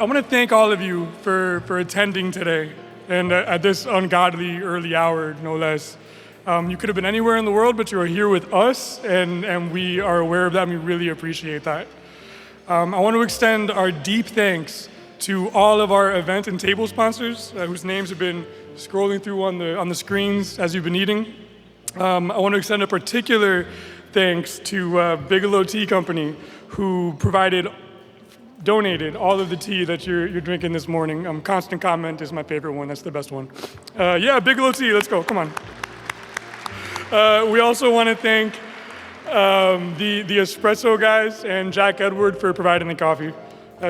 want to thank all of you for attending today, and at this ungodly early hour, no less. You could have been anywhere in the world, but you are here with us, and we are aware of that, and we really appreciate that. I want to extend our deep thanks to all of our event and table sponsors, whose names have been scrolling through on the screens as you've been eating. I want to extend a particular thanks to Bigelow Tea Company, who donated all of the tea that you're drinking this morning. Constant Comment is my favorite one. That's the best one. Yeah, Bigelow Tea. Let's go. Come on. We also want to thank the Espresso guys and Jack Edward for providing the coffee.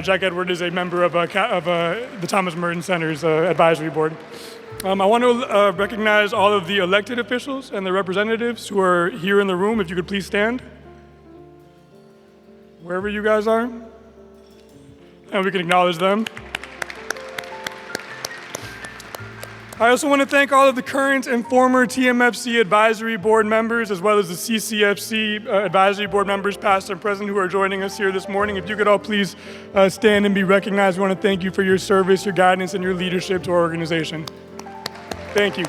Jack Edward is a member of the Thomas Merton Center's advisory board. I want to recognize all of the elected officials and the representatives who are here in the room. If you could please stand, wherever you guys are, and we can acknowledge them. I also want to thank all of the current and former TMFC advisory board members, as well as the CCFC advisory board members, past and present, who are joining us here this morning. If you could all please stand and be recognized. We want to thank you for your service, your guidance, and your leadership to our organization. Thank you.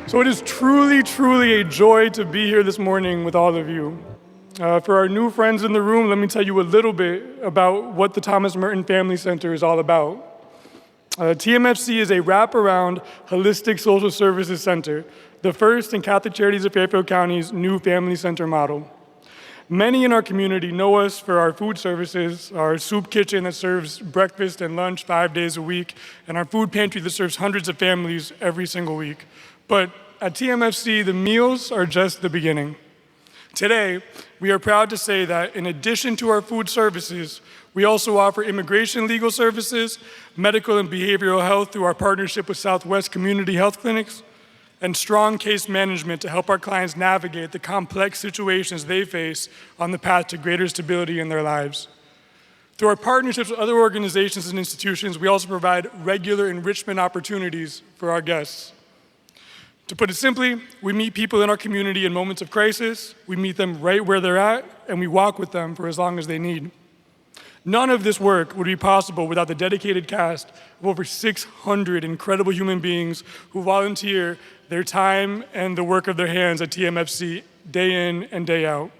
So it is truly, truly a joy to be here this morning with all of you. For our new friends in the room, let me tell you a little bit about what the Thomas Merton Family Center is all about. TMFC is a wraparound, holistic social services center, the first in Catholic Charities of Fairfield County's new family center model. Many in our community know us for our food services, our soup kitchen that serves breakfast and lunch 5 days a week, and our food pantry that serves hundreds of families every single week. But at TMFC, the meals are just the beginning. Today, we are proud to say that in addition to our food services, we also offer immigration legal services, medical and behavioral health through our partnership with Southwest Community Health Clinics, and strong case management to help our clients navigate the complex situations they face on the path to greater stability in their lives. Through our partnerships with other organizations and institutions, we also provide regular enrichment opportunities for our guests. To put it simply, we meet people in our community in moments of crisis, we meet them right where they're at, and we walk with them for as long as they need. None of this work would be possible without the dedicated cast of over 600 incredible human beings who volunteer their time and the work of their hands at TMFC day in and day out.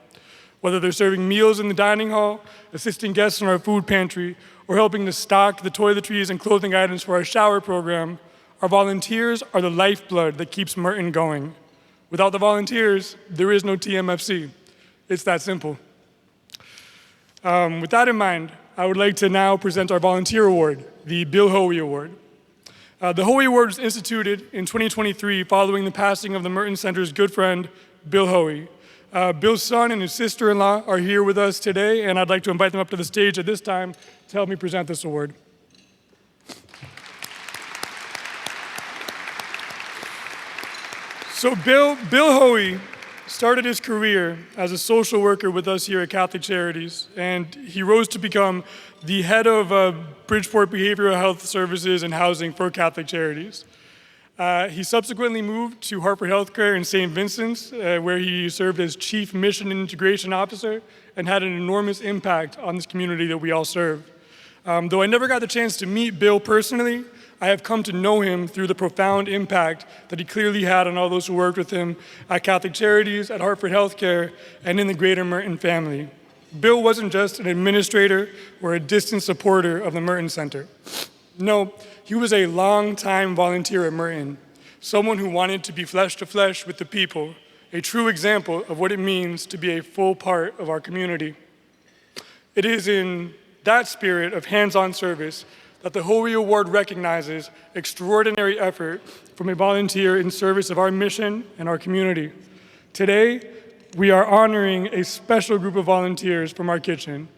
Whether they're serving meals in the dining hall, assisting guests in our food pantry, or helping to stock the toiletries and clothing items for our shower program, our volunteers are the lifeblood that keeps Merton going. Without the volunteers, there is no TMFC. It's that simple. With that in mind, I would like to now present our volunteer award, the Bill Hoey Award. The Hoey Award was instituted in 2023 following the passing of the Merton Center's good friend, Bill Hoey. Bill's son and his sister-in-law are here with us today, and I'd like to invite them up to the stage at this time to help me present this award. So Bill Hoey started his career as a social worker with us here at Catholic Charities, and he rose to become the head of Bridgeport Behavioral Health Services and Housing for Catholic Charities. He subsequently moved to Hartford Healthcare in St. Vincent's, where he served as Chief Mission and Integration Officer and had an enormous impact on this community that we all serve. Though I never got the chance to meet Bill personally, I have come to know him through the profound impact that he clearly had on all those who worked with him at Catholic Charities, at Hartford Healthcare, and in the greater Merton family. Bill wasn't just an administrator or a distant supporter of the Merton Center. No, he was a long-time volunteer at Merton, someone who wanted to be flesh to flesh with the people, a true example of what it means to be a full part of our community. It is in that spirit of hands-on service that the Hoey Award recognizes extraordinary effort from a volunteer in service of our mission and our community. Today, we are honoring a special group of volunteers from our kitchen,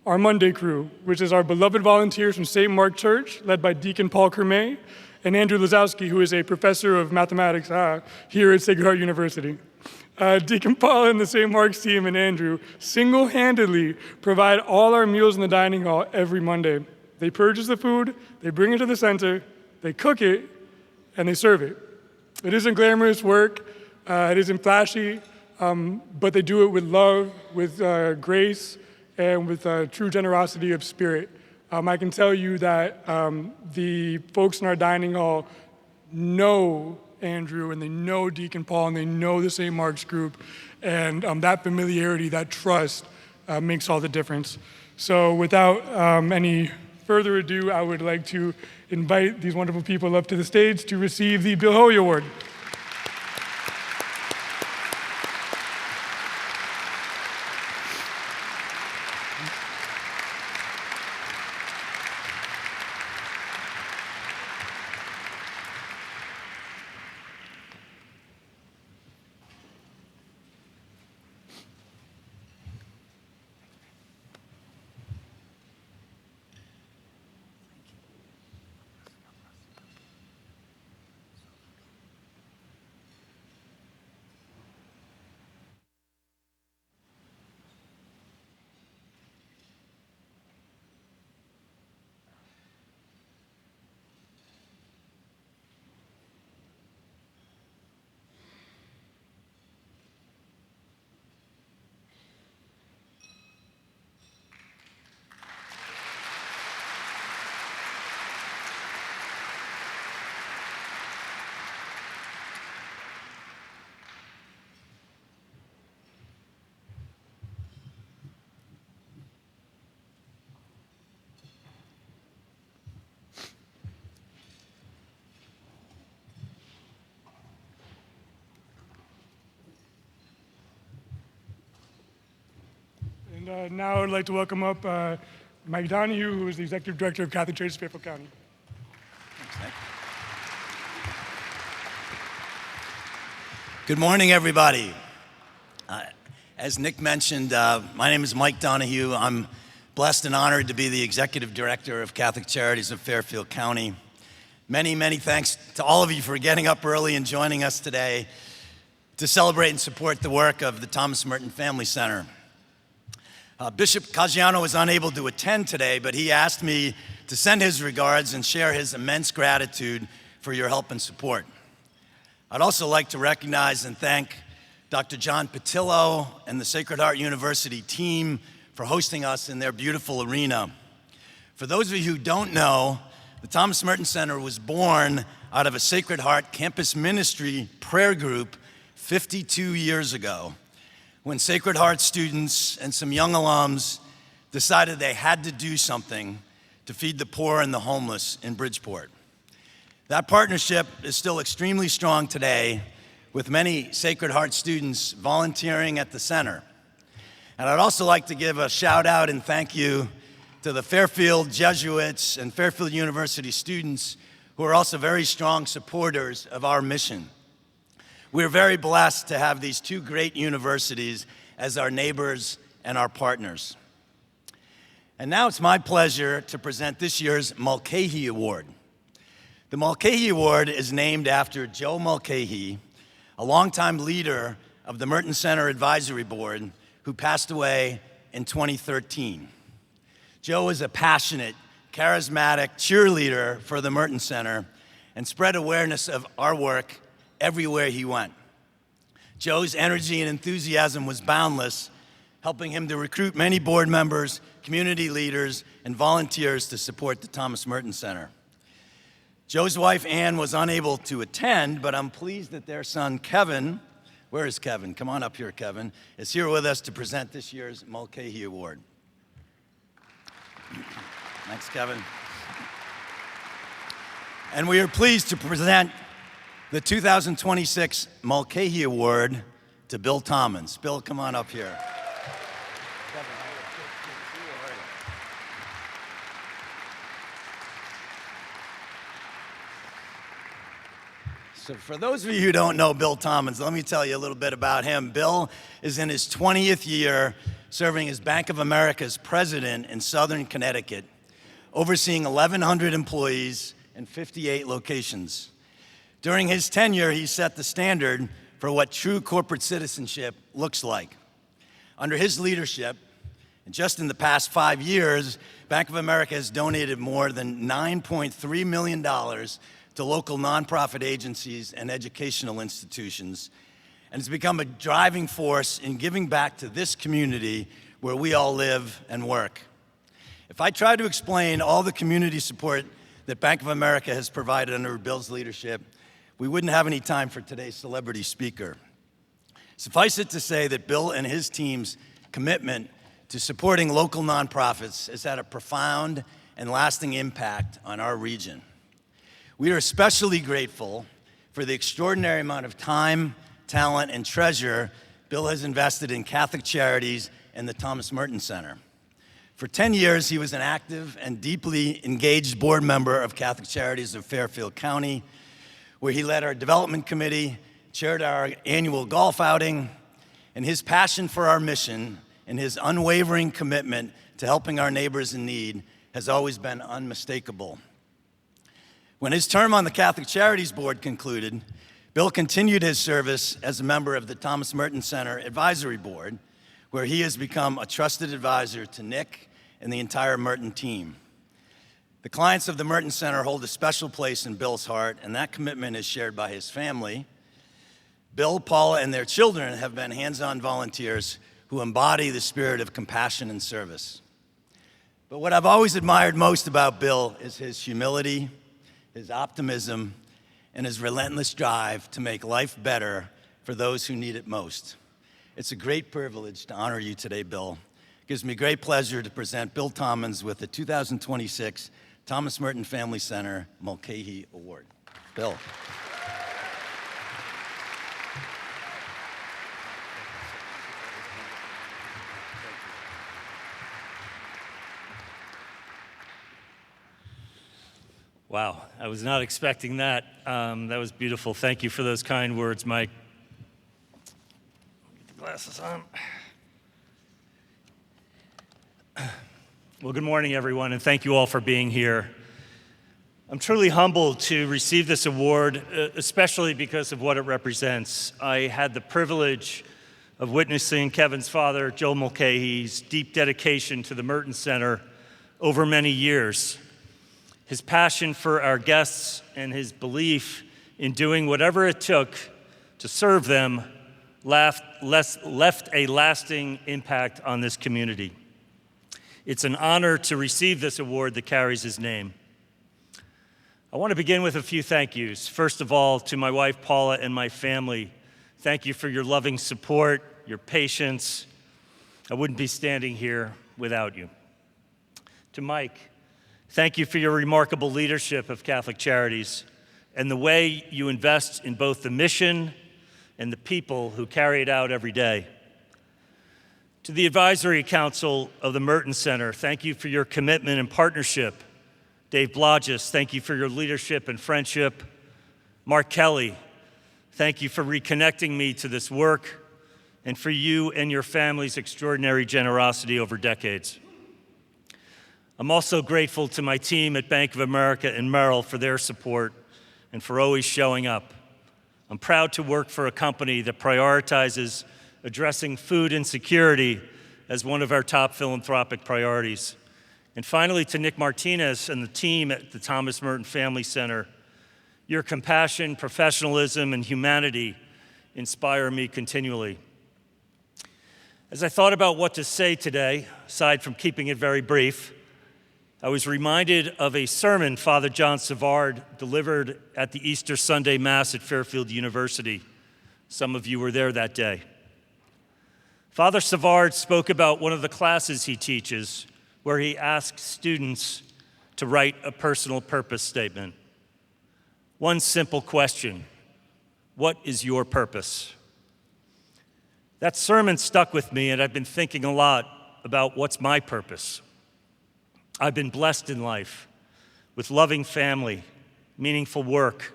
our Monday crew, which is our beloved volunteers from St. Mark Church, led by Deacon Paul Kermay, and Andrew Lazowski, who is a professor of mathematics here at Sacred Heart University. Deacon Paul and the St. Mark's team and Andrew single-handedly provide all our meals in the dining hall every Monday. They purchase the food, they bring it to the center, they cook it, and they serve it. It isn't glamorous work, it isn't flashy, but they do it with love, with grace, and with true generosity of spirit. I can tell you that the folks in our dining hall know Andrew, and they know Deacon Paul, and they know the St. Mark's group, and that familiarity, that trust makes all the difference. So without any further ado, I would like to invite these wonderful people up to the stage to receive the Bill Hoey Award. And now I'd like to welcome up Mike Donahue, who is the Executive Director of Catholic Charities, Fairfield County. Thanks, Nick. Good morning, everybody. As Nick mentioned, my name is Mike Donahue. I'm blessed and honored to be the Executive Director of Catholic Charities of Fairfield County. Many, many thanks to all of you for getting up early and joining us today to celebrate and support the work of the Thomas Merton Family Center. Bishop Caggiano was unable to attend today, but he asked me to send his regards and share his immense gratitude for your help and support. I'd also like to recognize and thank Dr. John Patillo and the Sacred Heart University team for hosting us in their beautiful arena. For those of you who don't know, the Thomas Merton Center was born out of a Sacred Heart campus ministry prayer group 52 years ago, when Sacred Heart students and some young alums decided they had to do something to feed the poor and the homeless in Bridgeport. That partnership is still extremely strong today, with many Sacred Heart students volunteering at the center. And I'd also like to give a shout out and thank you to the Fairfield Jesuits and Fairfield University students who are also very strong supporters of our mission. We're very blessed to have these two great universities as our neighbors and our partners. And now it's my pleasure to present this year's Mulcahy Award. The Mulcahy Award is named after Joe Mulcahy, a longtime leader of the Merton Center Advisory Board who passed away in 2013. Joe is a passionate, charismatic cheerleader for the Merton Center and spread awareness of our work everywhere he went. Joe's energy and enthusiasm was boundless, helping him to recruit many board members, community leaders, and volunteers to support the Thomas Merton Center. Joe's wife, Ann, was unable to attend, but I'm pleased that their son, Kevin, where is Kevin? Come on up here, Kevin, is here with us to present this year's Mulcahy Award. Thanks, Kevin. And we are pleased to present the 2026 Mulcahy Award to Bill Tommins. Bill, come on up here. So for those of you who don't know Bill Tommins, let me tell you a little bit about him. Bill is in his 20th year serving as Bank of America's president in Southern Connecticut, overseeing 1,100 employees in 58 locations. During his tenure, he set the standard for what true corporate citizenship looks like. Under his leadership, just in the past 5 years, Bank of America has donated more than $9.3 million to local nonprofit agencies and educational institutions, and has become a driving force in giving back to this community where we all live and work. If I try to explain all the community support that Bank of America has provided under Bill's leadership, we wouldn't have any time for today's celebrity speaker. Suffice it to say that Bill and his team's commitment to supporting local nonprofits has had a profound and lasting impact on our region. We are especially grateful for the extraordinary amount of time, talent, and treasure Bill has invested in Catholic Charities and the Thomas Merton Center. For 10 years, he was an active and deeply engaged board member of Catholic Charities of Fairfield County, where he led our development committee, chaired our annual golf outing, and his passion for our mission and his unwavering commitment to helping our neighbors in need has always been unmistakable. When his term on the Catholic Charities Board concluded, Bill continued his service as a member of the Thomas Merton Center Advisory Board, where he has become a trusted advisor to Nick and the entire Merton team. The clients of the Merton Center hold a special place in Bill's heart, and that commitment is shared by his family. Bill, Paula, and their children have been hands-on volunteers who embody the spirit of compassion and service. But what I've always admired most about Bill is his humility, his optimism, and his relentless drive to make life better for those who need it most. It's a great privilege to honor you today, Bill. It gives me great pleasure to present Bill Tommins with the 2026 Thomas Merton Family Center Mulcahy Award. Bill. Wow, I was not expecting that. That was beautiful. Thank you for those kind words, Mike. Get the glasses on. Well, good morning, everyone, and thank you all for being here. I'm truly humbled to receive this award, especially because of what it represents. I had the privilege of witnessing Kevin's father, Joe Mulcahy's deep dedication to the Merton Center over many years. His passion for our guests and his belief in doing whatever it took to serve them left a lasting impact on this community. It's an honor to receive this award that carries his name. I want to begin with a few thank yous. First of all, to my wife, Paula, and my family. Thank you for your loving support, your patience. I wouldn't be standing here without you. To Mike, thank you for your remarkable leadership of Catholic Charities and the way you invest in both the mission and the people who carry it out every day. To the Advisory Council of the Merton Center, thank you for your commitment and partnership. Dave Blodgett, thank you for your leadership and friendship. Mark Kelly, thank you for reconnecting me to this work and for you and your family's extraordinary generosity over decades. I'm also grateful to my team at Bank of America and Merrill for their support and for always showing up. I'm proud to work for a company that prioritizes addressing food insecurity as one of our top philanthropic priorities. And finally, to Nick Martinez and the team at the Thomas Merton Family Center, your compassion, professionalism, and humanity inspire me continually. As I thought about what to say today, aside from keeping it very brief, I was reminded of a sermon Father John Savard delivered at the Easter Sunday Mass at Fairfield University. Some of you were there that day. Father Savard spoke about one of the classes he teaches where he asks students to write a personal purpose statement. One simple question: what is your purpose? That sermon stuck with me, and I've been thinking a lot about what's my purpose. I've been blessed in life with loving family, meaningful work,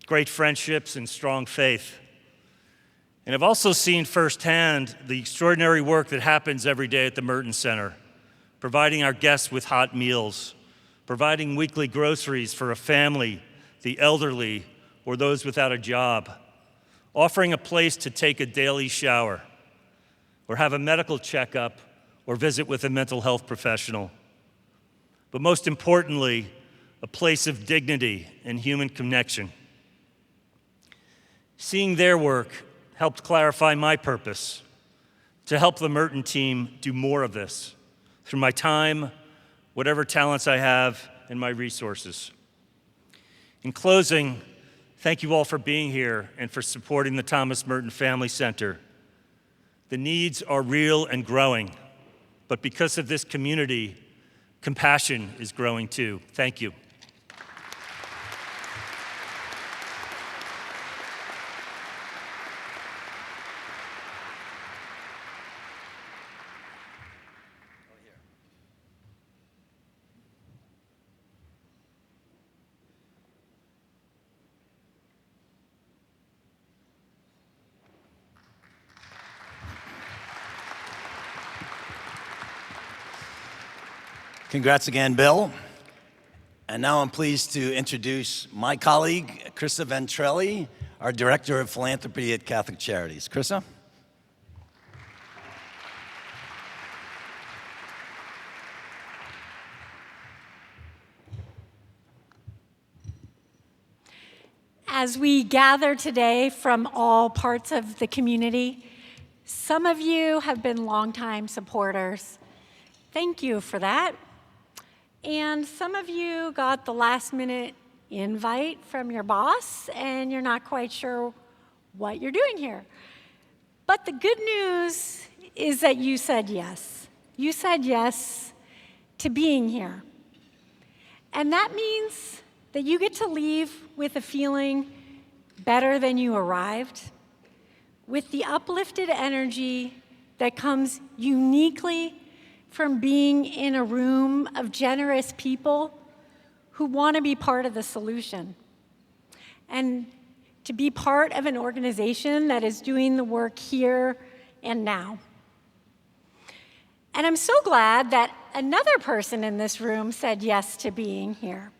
great friendships, and strong faith. And I've also seen firsthand the extraordinary work that happens every day at the Merton Center, providing our guests with hot meals, providing weekly groceries for a family, the elderly, or those without a job, offering a place to take a daily shower, or have a medical checkup, or visit with a mental health professional. But most importantly, a place of dignity and human connection. Seeing their work helped clarify my purpose, to help the Merton team do more of this through my time, whatever talents I have, and my resources. In closing, thank you all for being here and for supporting the Thomas Merton Family Center. The needs are real and growing, but because of this community, compassion is growing too. Thank you. Congrats again, Bill. And now I'm pleased to introduce my colleague, Krista Ventrelli, our Director of Philanthropy at Catholic Charities. Krista? As we gather today from all parts of the community, some of you have been longtime supporters. Thank you for that. And some of you got the last-minute invite from your boss, and you're not quite sure what you're doing here. But the good news is that you said yes. You said yes to being here. And that means that you get to leave with a feeling better than you arrived, with the uplifted energy that comes uniquely from being in a room of generous people who want to be part of the solution, and to be part of an organization that is doing the work here and now. And I'm so glad that another person in this room said yes to being here,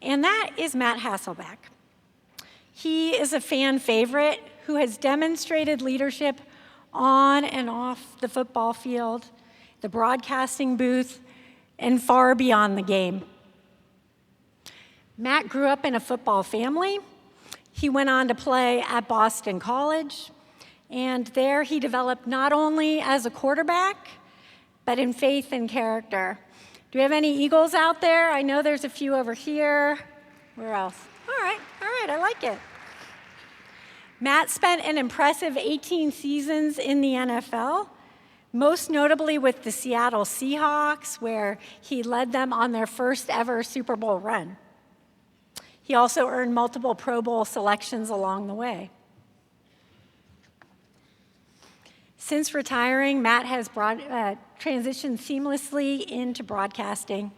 and that is Matt Hasselbeck. He is a fan favorite who has demonstrated leadership on and off the football field, the broadcasting booth, and far beyond the game. Matt grew up in a football family. He went on to play at Boston College, and there he developed not only as a quarterback, but in faith and character. Do we have any Eagles out there? I know there's a few over here. Where else? All right, I like it. Matt spent an impressive 18 seasons in the NFL, most notably with the Seattle Seahawks, where he led them on their first ever Super Bowl run. He also earned multiple Pro Bowl selections along the way. Since retiring, Matt has transitioned seamlessly into broadcasting,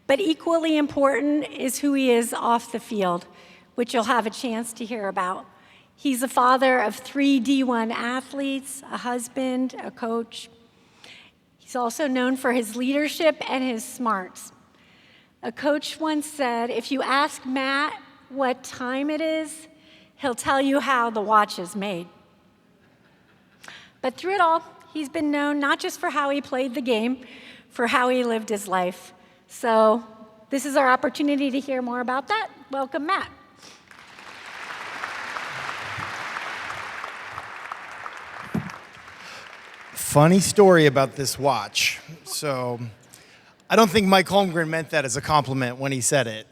but equally important is who he is off the field, which you'll have a chance to hear about. He's a father of 3 D1 athletes, a husband, a coach. He's also known for his leadership and his smarts. A coach once said, if you ask Matt what time it is, he'll tell you how the watch is made. But through it all, he's been known not just for how he played the game, for how he lived his life. So this is our opportunity to hear more about that. Welcome, Matt. Funny story about this watch. So I don't think Mike Holmgren meant that as a compliment when he said it.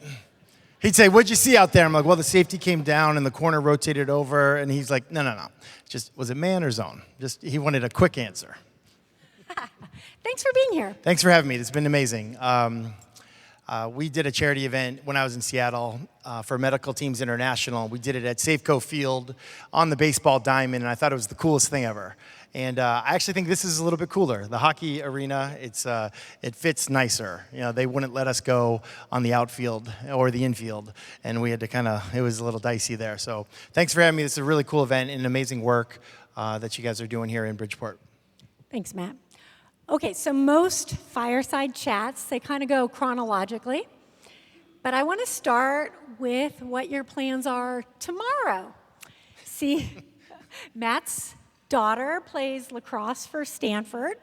He'd say, what'd you see out there? I'm like, well, the safety came down and the corner rotated over. And he's like, no. Just, was it man or zone? Just, he wanted a quick answer. Thanks for being here. Thanks for having me. It's been amazing. We did a charity event when I was in Seattle for Medical Teams International. We did it at Safeco Field on the baseball diamond, and I thought it was the coolest thing ever. And I actually think this is a little bit cooler. The hockey arena, it fits nicer. You know, they wouldn't let us go on the outfield or the infield, and we had to it was a little dicey there. So thanks for having me. This is a really cool event and amazing work that you guys are doing here in Bridgeport. Thanks, Matt. Okay, so most fireside chats, they kind of go chronologically, but I want to start with what your plans are tomorrow. See, Matt's daughter plays lacrosse for Stanford,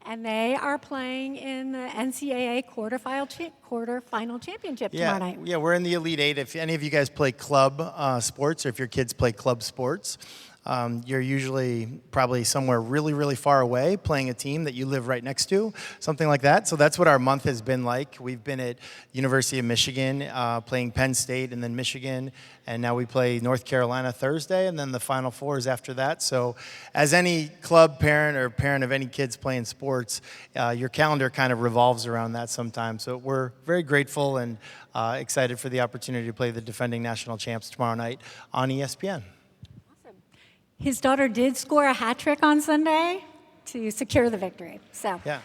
and they are playing in the NCAA quarterfinal championship tomorrow night. Yeah, we're in the Elite Eight. If any of you guys play club sports, or if your kids play club sports, you're usually probably somewhere really, really far away playing a team that you live right next to, something like that. So that's what our month has been like. We've been at University of Michigan, playing Penn State and then Michigan, and now we play North Carolina Thursday, and then the Final Four is after that. So as any club parent or parent of any kids playing sports, your calendar kind of revolves around that sometimes. So we're very grateful and excited for the opportunity to play the defending national champs tomorrow night on ESPN. His daughter did score a hat trick on Sunday to secure the victory. So yeah,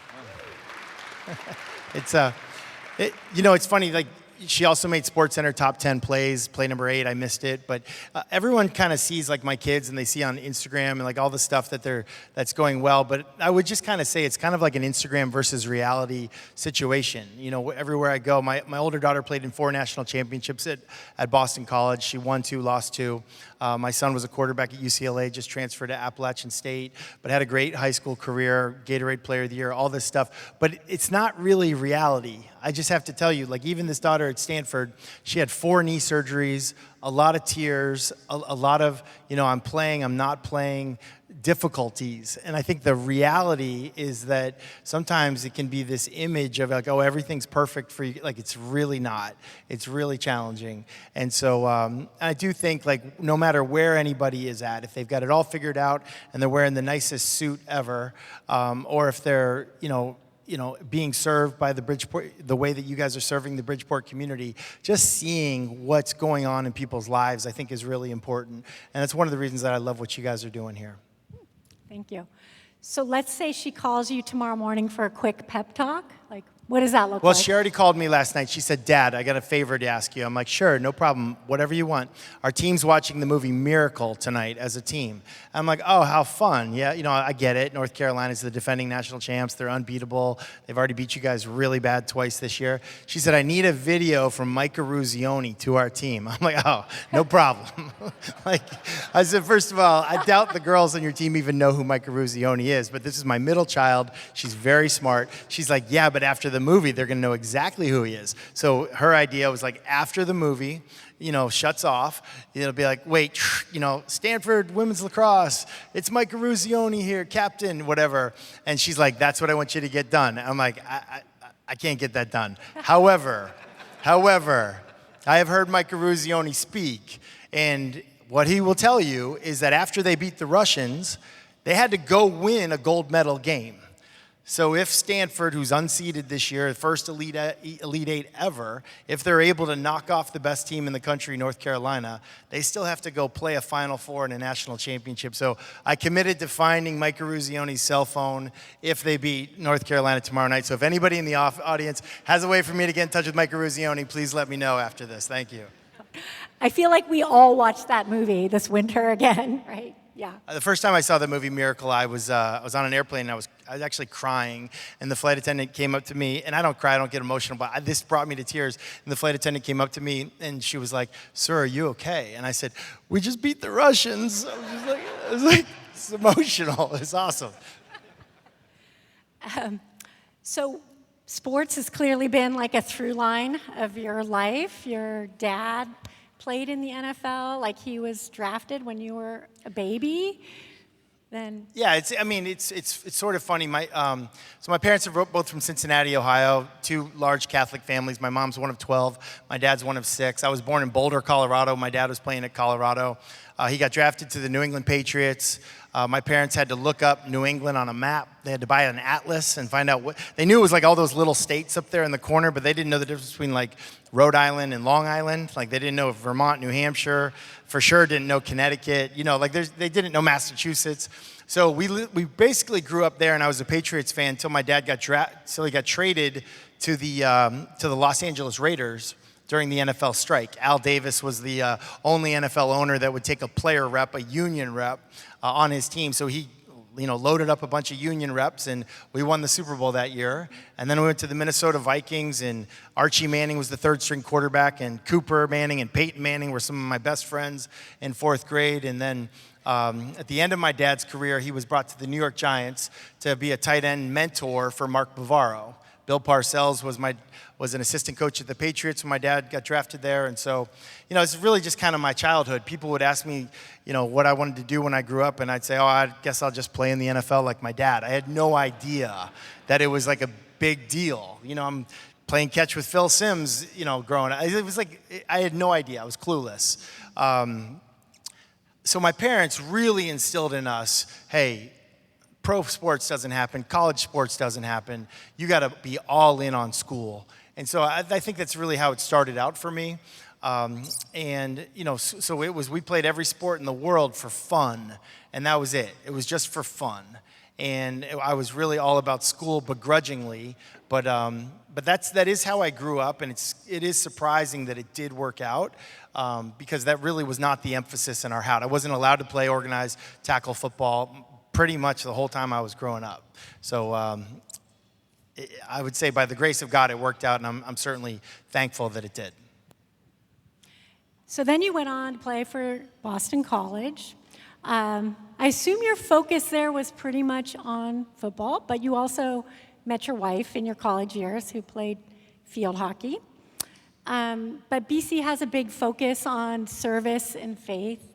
it's funny. Like, she also made SportsCenter top 10 plays, play number 8. I missed it, but everyone kind of sees like my kids, and they see on Instagram and like all the stuff that's going well. But I would just kind of say it's kind of like an Instagram versus reality situation. You know, everywhere I go, my older daughter played in 4 national championships at Boston College. She won 2, lost 2. My son was a quarterback at UCLA, just transferred to Appalachian State, but had a great high school career, Gatorade Player of the Year, all this stuff. But it's not really reality. I just have to tell you, like, even this daughter at Stanford, she had 4 knee surgeries, a lot of tears, a lot of, I'm playing, I'm not playing, difficulties. And I think the reality is that sometimes it can be this image of like, oh, everything's perfect for you. Like, it's really not. It's really challenging. And so I do think, like, no matter where anybody is at, if they've got it all figured out and they're wearing the nicest suit ever, or if they're, being served by the Bridgeport, the way that you guys are serving the Bridgeport community, just seeing what's going on in people's lives, I think is really important. And that's one of the reasons that I love what you guys are doing here. thank you. So let's say she calls you tomorrow morning for a quick pep talk. Like, what does that look like? Well, she already called me last night. She said, Dad, I got a favor to ask you. I'm like, sure, no problem, whatever you want. Our team's watching the movie Miracle tonight as a team. I'm like, oh, how fun. Yeah, I get it. North Carolina's the defending national champs. They're unbeatable. They've already beat you guys really bad twice this year. She said, I need a video from Micah Ruzioni to our team. I'm like, oh, no problem. I said, first of all, I doubt the girls on your team even know who Micah Ruzioni is, but this is my middle child. She's very smart. She's like, yeah, but after the movie, they're going to know exactly who he is. So her idea was like, after the movie, shuts off, it'll be like, wait, Stanford women's lacrosse, it's Micah Ruzioni here, captain, whatever. And she's like, that's what I want you to get done. I'm like, I can't get that done. However, I have heard Micah Ruzioni speak, and what he will tell you is that after they beat the Russians, they had to go win a gold medal game. So if Stanford, who's unseeded this year, first Elite 8 ever, if they're able to knock off the best team in the country, North Carolina, they still have to go play a Final Four in a national championship. So I committed to finding Micah Ruzioni's cell phone if they beat North Carolina tomorrow night. So if anybody in the audience has a way for me to get in touch with Micah Ruzioni, please let me know after this. Thank you. I feel like we all watched that movie this winter again, right? Yeah. The first time I saw the movie Miracle, I was on an airplane, and I was actually crying, and the flight attendant came up to me, and I don't cry, I don't get emotional, but this brought me to tears, and the flight attendant came up to me, and she was like, sir, are you okay? And I said, we just beat the Russians. I was like, it's emotional. It's awesome. So sports has clearly been like a through line of your life. Your dad played in the NFL, like he was drafted when you were a baby. Then yeah, it's sort of funny. So my parents are both from Cincinnati, Ohio, 2 large Catholic families. My mom's one of 12. My dad's one of 6. I was born in Boulder, Colorado. My dad was playing at Colorado. He got drafted to the New England Patriots. My parents had to look up New England on a map. They had to buy an atlas and find out what they knew. It was like all those little states up there in the corner, but they didn't know the difference between like Rhode Island and Long Island. Like they didn't know Vermont, New Hampshire, for sure didn't know Connecticut. They didn't know Massachusetts. So we basically grew up there, and I was a Patriots fan until my dad got he got traded to the Los Angeles Raiders during the NFL strike. Al Davis was the only NFL owner that would take a player rep, a union rep, on his team. So he, loaded up a bunch of union reps, and we won the Super Bowl that year. And then we went to the Minnesota Vikings, and Archie Manning was the 3rd-string quarterback, and Cooper Manning and Peyton Manning were some of my best friends in 4th grade. And then at the end of my dad's career, he was brought to the New York Giants to be a tight end mentor for Mark Bavaro. Bill Parcells was an assistant coach at the Patriots when my dad got drafted there. And so, it's really just kind of my childhood. People would ask me, what I wanted to do when I grew up, and I'd say, I guess I'll just play in the NFL like my dad. I had no idea that it was like a big deal. I'm playing catch with Phil Simms, growing up. It was like, I had no idea. I was clueless. So my parents really instilled in us, hey, pro sports doesn't happen, college sports doesn't happen. You got to be all in on school. And so I think that's really how it started out for me. So we played every sport in the world for fun, and that was it. It was just for fun. And I was really all about school begrudgingly, but that is how I grew up, and it is surprising that it did work out, because that really was not the emphasis in our house. I wasn't allowed to play organized tackle football pretty much the whole time I was growing up. So I would say by the grace of God it worked out, and I'm certainly thankful that it did. So then you went on to play for Boston College. I assume your focus there was pretty much on football, but you also met your wife in your college years who played field hockey. But BC has a big focus on service and faith.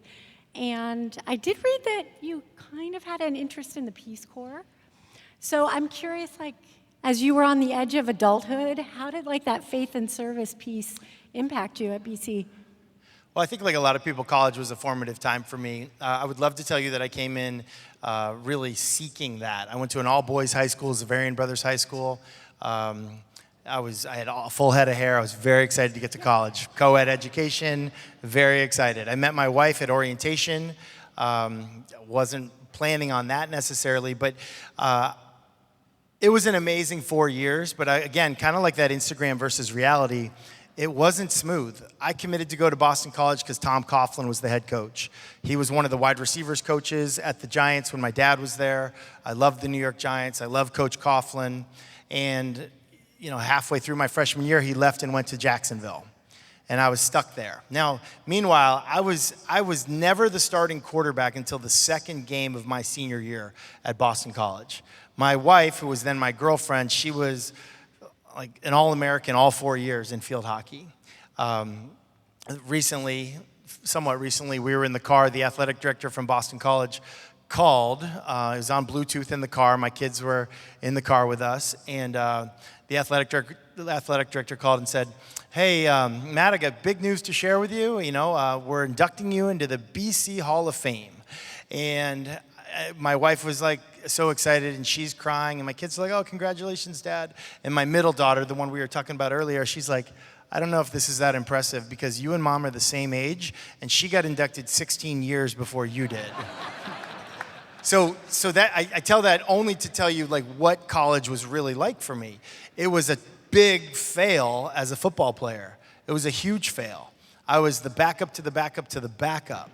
And I did read that you kind of had an interest in the Peace Corps. So I'm curious, as you were on the edge of adulthood, how did that faith and service piece impact you at BC? Well, I think like a lot of people, college was a formative time for me. I would love to tell you that I came in really seeking that. I went to an all-boys high school, Zavarian Brothers High School. I had a full head of hair. I was very excited to get to college. Co-ed education, very excited. I met my wife at orientation. Wasn't planning on that necessarily, but it was an amazing 4 years. But again, kind of like that Instagram versus reality, it wasn't smooth. I committed to go to Boston College because Tom Coughlin was the head coach. He was one of the wide receivers coaches at the Giants when my dad was there. I loved the New York Giants. I loved Coach Coughlin. And halfway through my freshman year, he left and went to Jacksonville. And I was stuck there. Now, meanwhile, I was never the starting quarterback until the second game of my senior year at Boston College. My wife, who was then my girlfriend, she was like an All-American all 4 years in field hockey. Somewhat recently, we were in the car. The athletic director from Boston College called. It was on Bluetooth in the car. My kids were in the car with us. And the athletic director called and said, hey, Matt, I got big news to share with you. We're inducting you into the BC Hall of Fame. And my wife was so excited, and she's crying, and my kids are like, oh, congratulations, Dad. And my middle daughter, the one we were talking about earlier, she's like, I don't know if this is that impressive because you and Mom are the same age, and she got inducted 16 years before you did. So that I tell that only to tell you what college was really like for me. It was a big fail as a football player. It was a huge fail. I was the backup to the backup to the backup.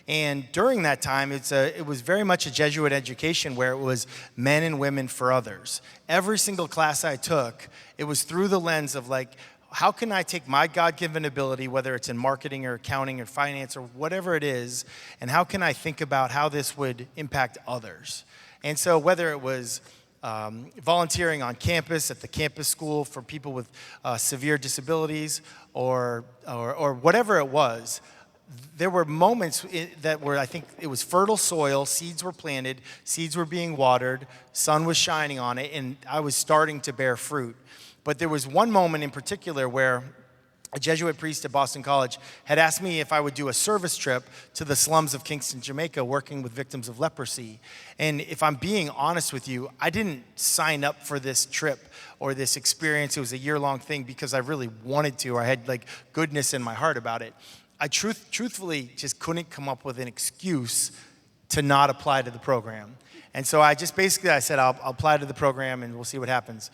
And during that time, it was very much a Jesuit education where it was men and women for others. Every single class I took, it was through the lens of how can I take my God-given ability, whether it's in marketing or accounting or finance or whatever it is, and how can I think about how this would impact others? And so whether it was volunteering on campus at the campus school for people with severe disabilities or whatever it was, there were moments that were, I think it was fertile soil, seeds were planted, seeds were being watered, sun was shining on it, and I was starting to bear fruit. But there was one moment in particular where a Jesuit priest at Boston College had asked me if I would do a service trip to the slums of Kingston, Jamaica, working with victims of leprosy. And if I'm being honest with you, I didn't sign up for this trip or this experience. It was a year-long thing because I really wanted to, or I had goodness in my heart about it. I truthfully just couldn't come up with an excuse to not apply to the program. And so I said, I'll apply to the program and we'll see what happens.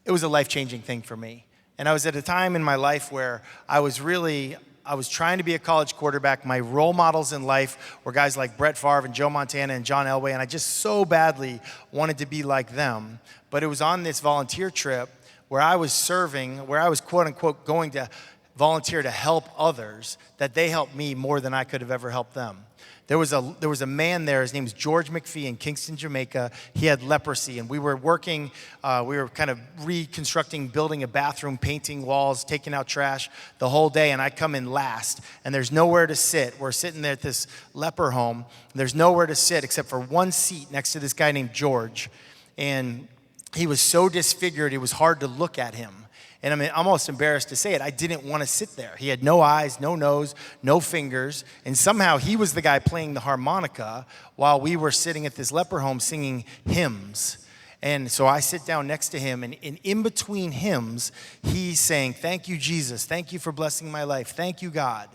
It was a life-changing thing for me. And I was at a time in my life where I was trying to be a college quarterback. My role models in life were guys like Brett Favre and Joe Montana and John Elway, and I just so badly wanted to be like them. But it was on this volunteer trip where I was serving, where I was quote-unquote going to volunteer to help others, that they helped me more than I could have ever helped them. There was a man there, his name's George McPhee in Kingston, Jamaica. He had leprosy, and we were working, we were kind of reconstructing, building a bathroom, painting walls, taking out trash the whole day, and I come in last, and there's nowhere to sit. We're sitting there at this leper home, and there's nowhere to sit except for one seat next to this guy named George, and he was so disfigured, it was hard to look at him. And I'm almost embarrassed to say it. I didn't want to sit there. He had no eyes, no nose, no fingers. And somehow he was the guy playing the harmonica while we were sitting at this leper home singing hymns. And so I sit down next to him, and in between hymns, he's saying, "Thank you, Jesus. Thank you for blessing my life. Thank you, God."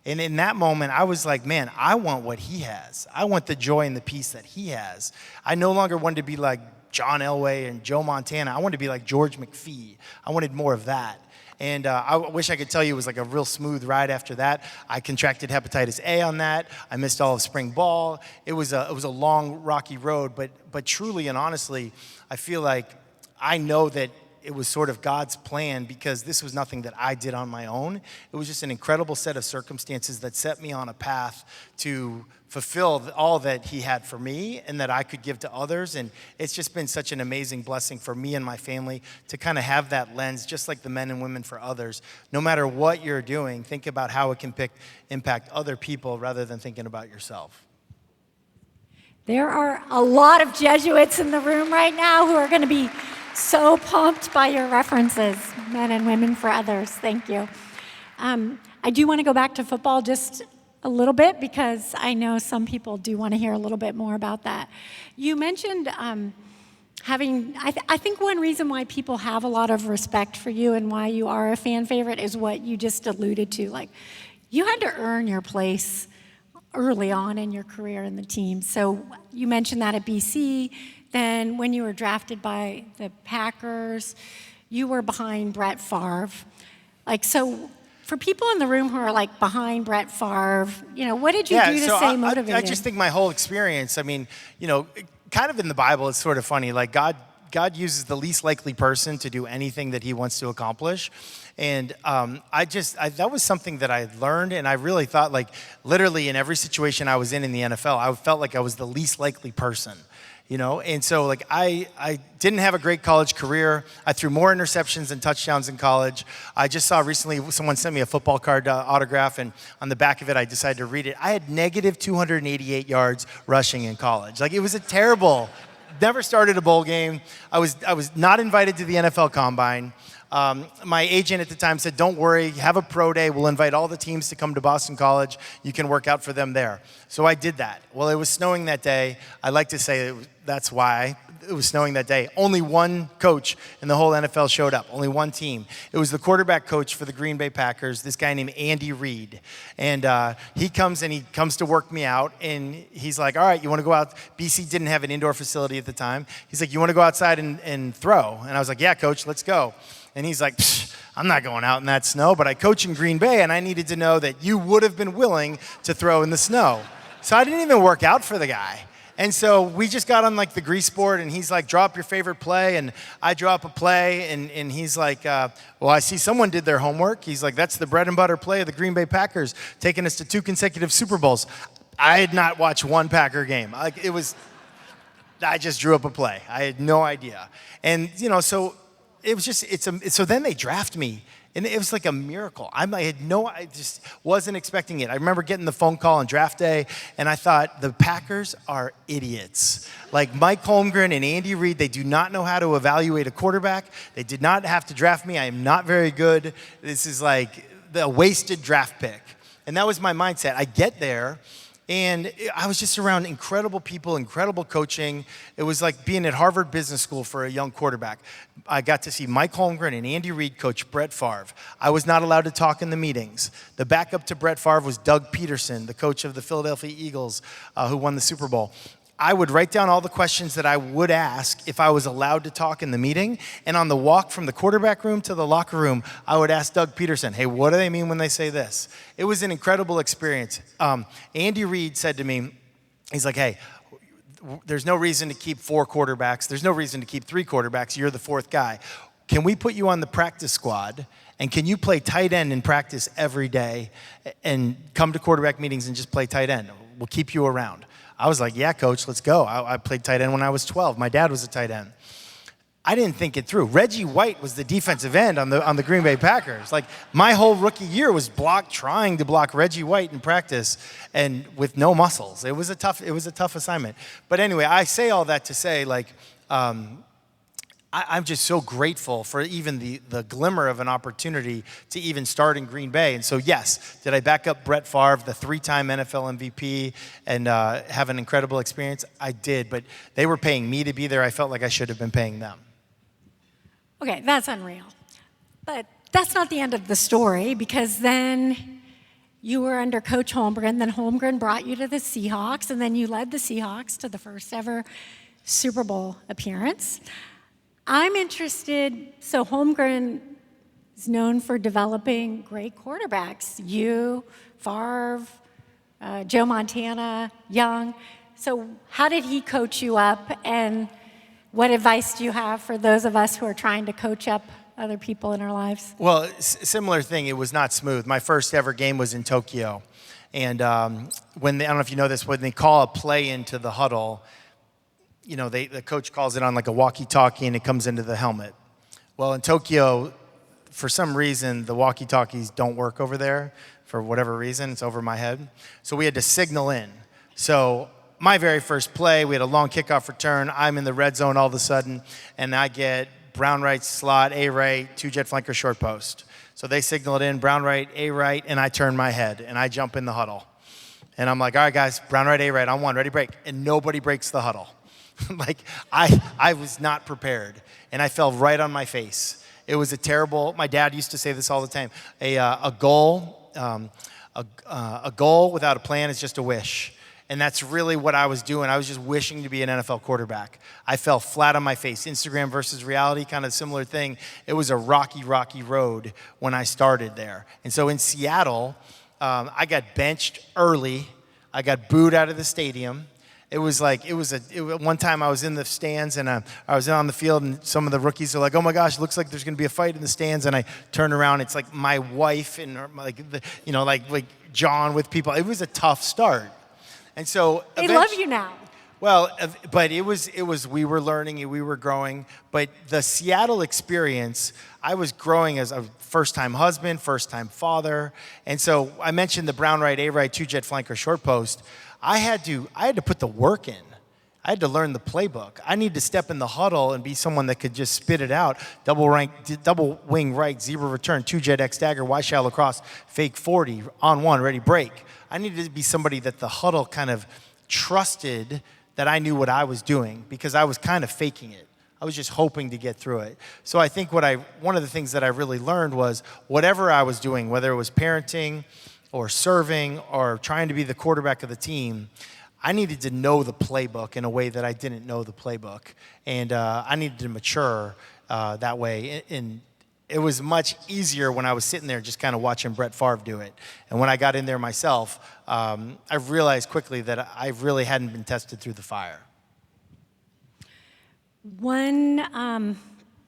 And in that moment, I was like, man, I want what he has. I want the joy and the peace that he has. I no longer wanted to be like John Elway and Joe Montana. I wanted to be like George McPhee. I wanted more of that. And I wish I could tell you it was like a real smooth ride after that. I contracted hepatitis A on that. I missed all of spring ball. It was a long, rocky road. But truly and honestly, I feel like I know that it was sort of God's plan, because this was nothing that I did on my own. It was just an incredible set of circumstances that set me on a path to fulfill all that he had for me and that I could give to others. And it's just been such an amazing blessing for me and my family to kind of have that lens, just like the men and women for others. No matter what you're doing, think about how it can impact other people rather than thinking about yourself. There are a lot of Jesuits in the room right now who are going to be so pumped by your references, men and women for others. Thank you. I do want to go back to football just a little bit, because I know some people do want to hear a little bit more about that. You mentioned I think one reason why people have a lot of respect for you and why you are a fan favorite is what you just alluded to. Like, you had to earn your place early on in your career in the team. So you mentioned that at BC. Then when you were drafted by the Packers, you were behind Brett Favre. Like, so for people in the room who are like behind Brett Favre, what did you do to stay motivated? I just think my whole experience, kind of in the Bible, it's sort of funny. Like, God uses the least likely person to do anything that he wants to accomplish. And that was something that I learned, and I really thought, like, literally in every situation I was in the NFL, I felt like I was the least likely person. And so, like, I didn't have a great college career. I threw more interceptions than touchdowns in college. I just saw recently someone sent me a football card autograph, and on the back of it, I decided to read it. I had negative 288 yards rushing in college. Like, it was a terrible, never started a bowl game. I was not invited to the NFL Combine. My agent at the time said, "Don't worry, have a pro day. We'll invite all the teams to come to Boston College. You can work out for them there." So I did that. Well, it was snowing that day. I like to say that's why it was snowing that day. Only one coach in the whole NFL showed up, only one team. It was the quarterback coach for the Green Bay Packers, this guy named Andy Reid. And he comes to work me out, and he's like, "All right, you want to go out?" BC didn't have an indoor facility at the time. He's like, "You want to go outside and throw?" And I was like, "Yeah, coach, let's go." And he's like, "I'm not going out in that snow, but I coach in Green Bay, and I needed to know that you would have been willing to throw in the snow." So I didn't even work out for the guy. And so we just got on, like, the grease board, and he's like, "Drop your favorite play," and I drop a play, and he's like, "Well, I see someone did their homework." He's like, "That's the bread and butter play of the Green Bay Packers, taking us to 2 consecutive Super Bowls." I had not watched one Packer game. I just drew up a play. I had no idea. And, so it was just, so then they draft me, and it was like a miracle. I just wasn't expecting it. I remember getting the phone call on draft day, and I thought, the Packers are idiots. Like, Mike Holmgren and Andy Reid, they do not know how to evaluate a quarterback. They did not have to draft me. I am not very good. This is like the wasted draft pick. And that was my mindset. I get there, and I was just around incredible people, incredible coaching. It was like being at Harvard Business School for a young quarterback. I got to see Mike Holmgren and Andy Reid coach Brett Favre. I was not allowed to talk in the meetings. The backup to Brett Favre was Doug Peterson, the coach of the Philadelphia Eagles, who won the Super Bowl. I would write down all the questions that I would ask if I was allowed to talk in the meeting. And on the walk from the quarterback room to the locker room, I would ask Doug Peterson, "Hey, what do they mean when they say this?" It was an incredible experience. Andy Reid said to me, he's like, "Hey, there's no reason to keep 4 quarterbacks. There's no reason to keep 3 quarterbacks. You're the 4th guy. can we put you on the practice squad? And can you play tight end in practice every day and come to quarterback meetings and just play tight end? We'll keep you around. I was like, yeah, coach, let's go. I played tight end when I was 12. My dad was a tight end. I didn't think it through. Reggie White was the defensive end on the Green Bay Packers. Like, my whole rookie year was trying to block Reggie White in practice and with no muscles. It was a tough assignment. But anyway, I say all that to say, like, I'm just so grateful for even the glimmer of an opportunity to even start in Green Bay. And so, yes, did I back up Brett Favre, the 3-time NFL MVP, and have an incredible experience? I did, but they were paying me to be there. I felt like I should have been paying them. Okay, that's unreal. But that's not the end of the story, because then you were under Coach Holmgren, then Holmgren brought you to the Seahawks, and then you led the Seahawks to the first ever Super Bowl appearance. I'm interested, so Holmgren is known for developing great quarterbacks. You, Favre, Joe Montana, Young. So how did he coach you up, and what advice do you have for those of us who are trying to coach up other people in our lives? Well, similar thing. It was not smooth. My first ever game was in Tokyo. And I don't know if you know this, when they call a play into the huddle, you know, the coach calls it on like a walkie-talkie and it comes into the helmet. Well, in Tokyo, for some reason, the walkie-talkies don't work over there. For whatever reason, it's over my head. So we had to signal in. So my very first play, we had a long kickoff return. I'm in the red zone all of a sudden, and I get Brown right slot, A right, 2-jet flanker short post. So they signal it in, Brown right, A right, and I turn my head, and I jump in the huddle. And I'm like, all right, guys, Brown right, A right, on one, ready, break. And nobody breaks the huddle. Like, I was not prepared, and I fell right on my face. It was a terrible, my dad used to say this all the time, a goal without a plan is just a wish. And that's really what I was doing. I was just wishing to be an NFL quarterback. I fell flat on my face. Instagram versus reality, kind of similar thing. It was a rocky road when I started there. And so in Seattle, I got benched early. I got booed out of the stadium. It was one time I was in the stands and I was on the field and some of the rookies are like, oh my gosh, it looks like there's going to be a fight in the stands. And I turn around, it's like my wife and like John with people. It was a tough start. And so they love you now. Well, but it was we were learning and we were growing. But the Seattle experience, I was growing as a first-time husband, first-time father. And so I mentioned the Brown right, A right, 2-jet flanker short post. I had to put the work in. I had to learn the playbook. I need to step in the huddle and be someone that could just spit it out. Double wing right, zebra return, 2-jet X dagger, Y shallow cross, fake 40, on one, ready, break. I needed to be somebody that the huddle kind of trusted that I knew what I was doing, because I was kind of faking it. I was just hoping to get through it. So I think one of the things that I really learned was whatever I was doing, whether it was parenting or serving or trying to be the quarterback of the team, I needed to know the playbook in a way that I didn't know the playbook. And I needed to mature that way. And it was much easier when I was sitting there just kind of watching Brett Favre do it. And when I got in there myself, I realized quickly that I really hadn't been tested through the fire. One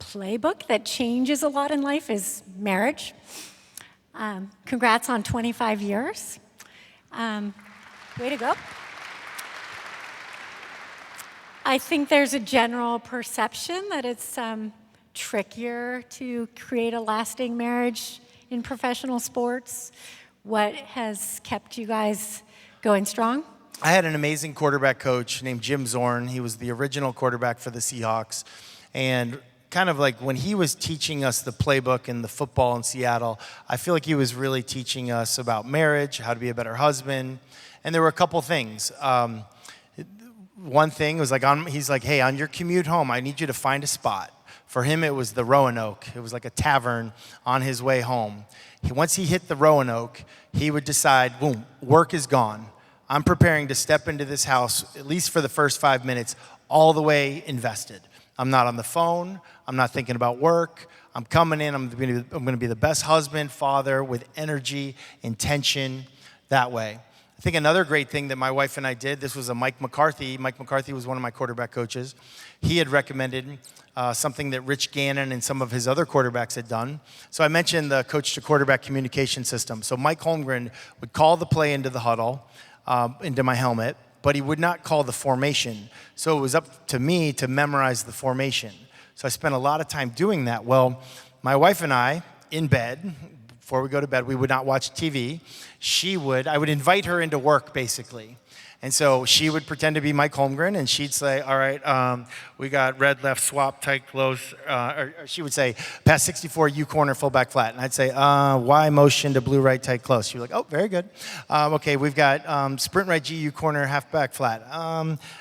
playbook that changes a lot in life is marriage. Congrats on 25 years. Way to go. I think there's a general perception that it's trickier to create a lasting marriage in professional sports. What has kept you guys going strong? I had an amazing quarterback coach named Jim Zorn. He was the original quarterback for the Seahawks. And kind of like when he was teaching us the playbook and the football in Seattle, I feel like he was really teaching us about marriage, how to be a better husband. And there were a couple things. One thing was he's like, hey, on your commute home, I need you to find a spot. For him, it was the Roanoke. It was like a tavern on his way home. Once he hit the Roanoke, he would decide, boom, work is gone. I'm preparing to step into this house, at least for the first 5 minutes, all the way invested. I'm not on the phone. I'm not thinking about work. I'm coming in. I'm going to be the best husband, father, with energy, intention, that way. I think another great thing that my wife and I did, this was a Mike McCarthy. Mike McCarthy was one of my quarterback coaches. He had recommended something that Rich Gannon and some of his other quarterbacks had done. So I mentioned the coach-to-quarterback communication system. So Mike Holmgren would call the play into the huddle, into my helmet, but he would not call the formation. So it was up to me to memorize the formation. So I spent a lot of time doing that. Well, my wife and I, in bed, before we go to bed, we would not watch TV. I would invite her into work, basically. And so she would pretend to be Mike Holmgren, and she'd say, all right, we got red, left, swap, tight, close. Or she would say, pass 64, U corner, fullback flat. And I'd say, Y motion to blue, right, tight, close. She'd be like, oh, very good. Okay, we've got sprint right, G, U corner, halfback flat.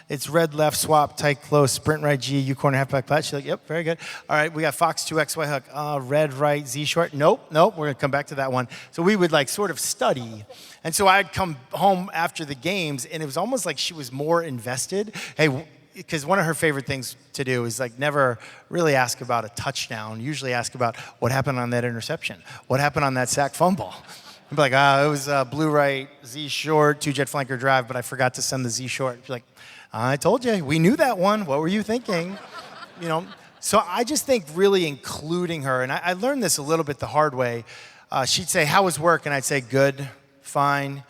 It's red, left, swap, tight, close, sprint right, G, U corner, halfback flat. She's like, yep, very good. All right, we got Fox 2, X, Y hook. Red, right, Z short. Nope, we're going to come back to that one. So we would like sort of study. And so I'd come home after the games, and it was almost like she was more invested. Hey, because one of her favorite things to do is like never really ask about a touchdown. Usually ask about what happened on that interception, what happened on that sack fumble. I'd be like, it was blue right, Z short, 2-jet flanker drive, but I forgot to send the Z short. She's like, I told you, we knew that one. What were you thinking? So I just think really including her, and I learned this a little bit the hard way. She'd say, how was work? And I'd say, good. Fine.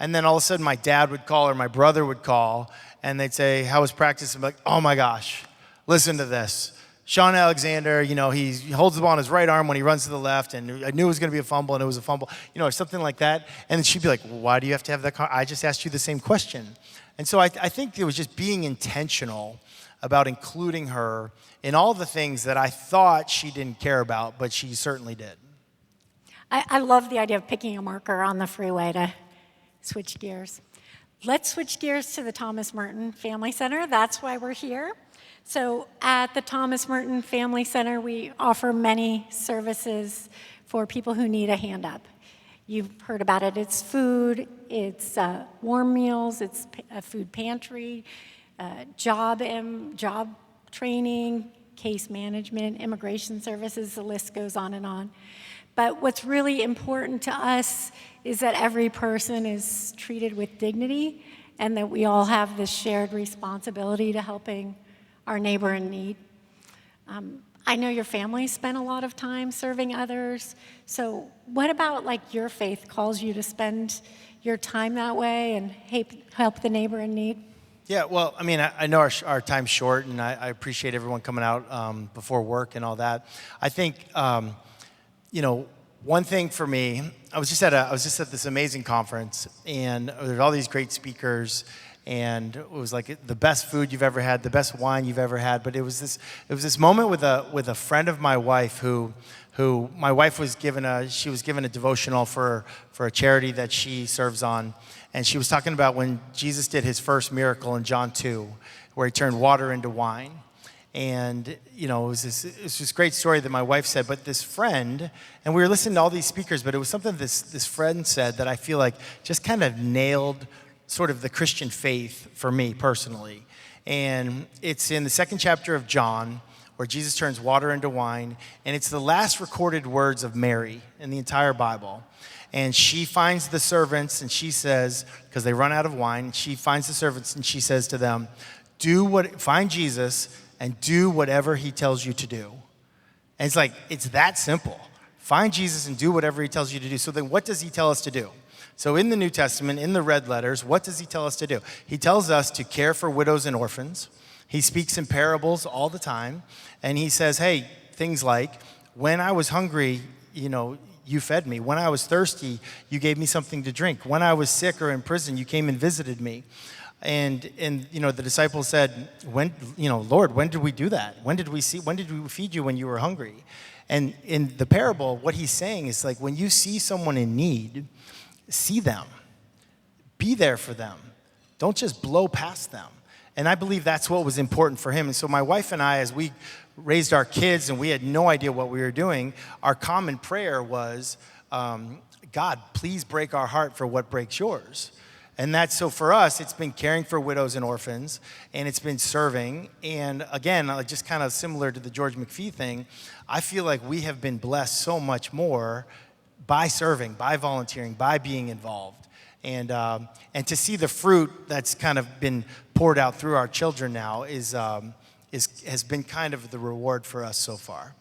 And then all of a sudden my dad would call or my brother would call and they'd say, how was practice? I'm like, oh my gosh, listen to this. Sean Alexander, he holds the ball on his right arm when he runs to the left, and I knew it was going to be a fumble, and it was a fumble, or something like that. And then she'd be like, well, why do you have to have that? I just asked you the same question. And so I think it was just being intentional about including her in all the things that I thought she didn't care about, but she certainly did. I love the idea of picking a marker on the freeway to switch gears. Let's switch gears to the Thomas Merton Family Center. That's why we're here. So at the Thomas Merton Family Center, we offer many services for people who need a hand up. You've heard about it. It's food, it's warm meals, it's a food pantry, job training, case management, immigration services, the list goes on and on. But what's really important to us is that every person is treated with dignity and that we all have this shared responsibility to helping our neighbor in need. I know your family spent a lot of time serving others. So what about your faith calls you to spend your time that way and help the neighbor in need? Yeah, well, I know our time's short, and I appreciate everyone coming out before work and all that. I think, one thing for me, I was just at this amazing conference, and there's all these great speakers, and it was like the best food you've ever had, the best wine you've ever had. But it was this moment with a friend of my wife who my wife was given a devotional for a charity that she serves on, and she was talking about when Jesus did his first miracle in John 2, where he turned water into wine. And, it was this great story that my wife said, but this friend, and we were listening to all these speakers, but it was something this friend said that I feel like just kind of nailed sort of the Christian faith for me personally. And it's in the 2nd chapter of John, where Jesus turns water into wine, and it's the last recorded words of Mary in the entire Bible. And she finds the servants, and she says, because they run out of wine, she finds the servants, and she says to them, find Jesus and do whatever he tells you to do. And it's that simple. Find Jesus and do whatever he tells you to do. So then what does he tell us to do? So in the New Testament, in the red letters, what does he tell us to do? He tells us to care for widows and orphans. He speaks in parables all the time. And he says, hey, things like, when I was hungry, you fed me. When I was thirsty, you gave me something to drink. When I was sick or in prison, you came and visited me. And the disciples said, Lord, when did we do that? When did we feed you when you were hungry? And in the parable, what he's saying is when you see someone in need, see them. Be there for them. Don't just blow past them. And I believe that's what was important for him. And so my wife and I, as we raised our kids and we had no idea what we were doing, our common prayer was, God, please break our heart for what breaks yours. And so for us, it's been caring for widows and orphans, and it's been serving. And again, just kind of similar to the George McPhee thing, I feel like we have been blessed so much more by serving, by volunteering, by being involved. And to see the fruit that's kind of been poured out through our children now has been kind of the reward for us so far.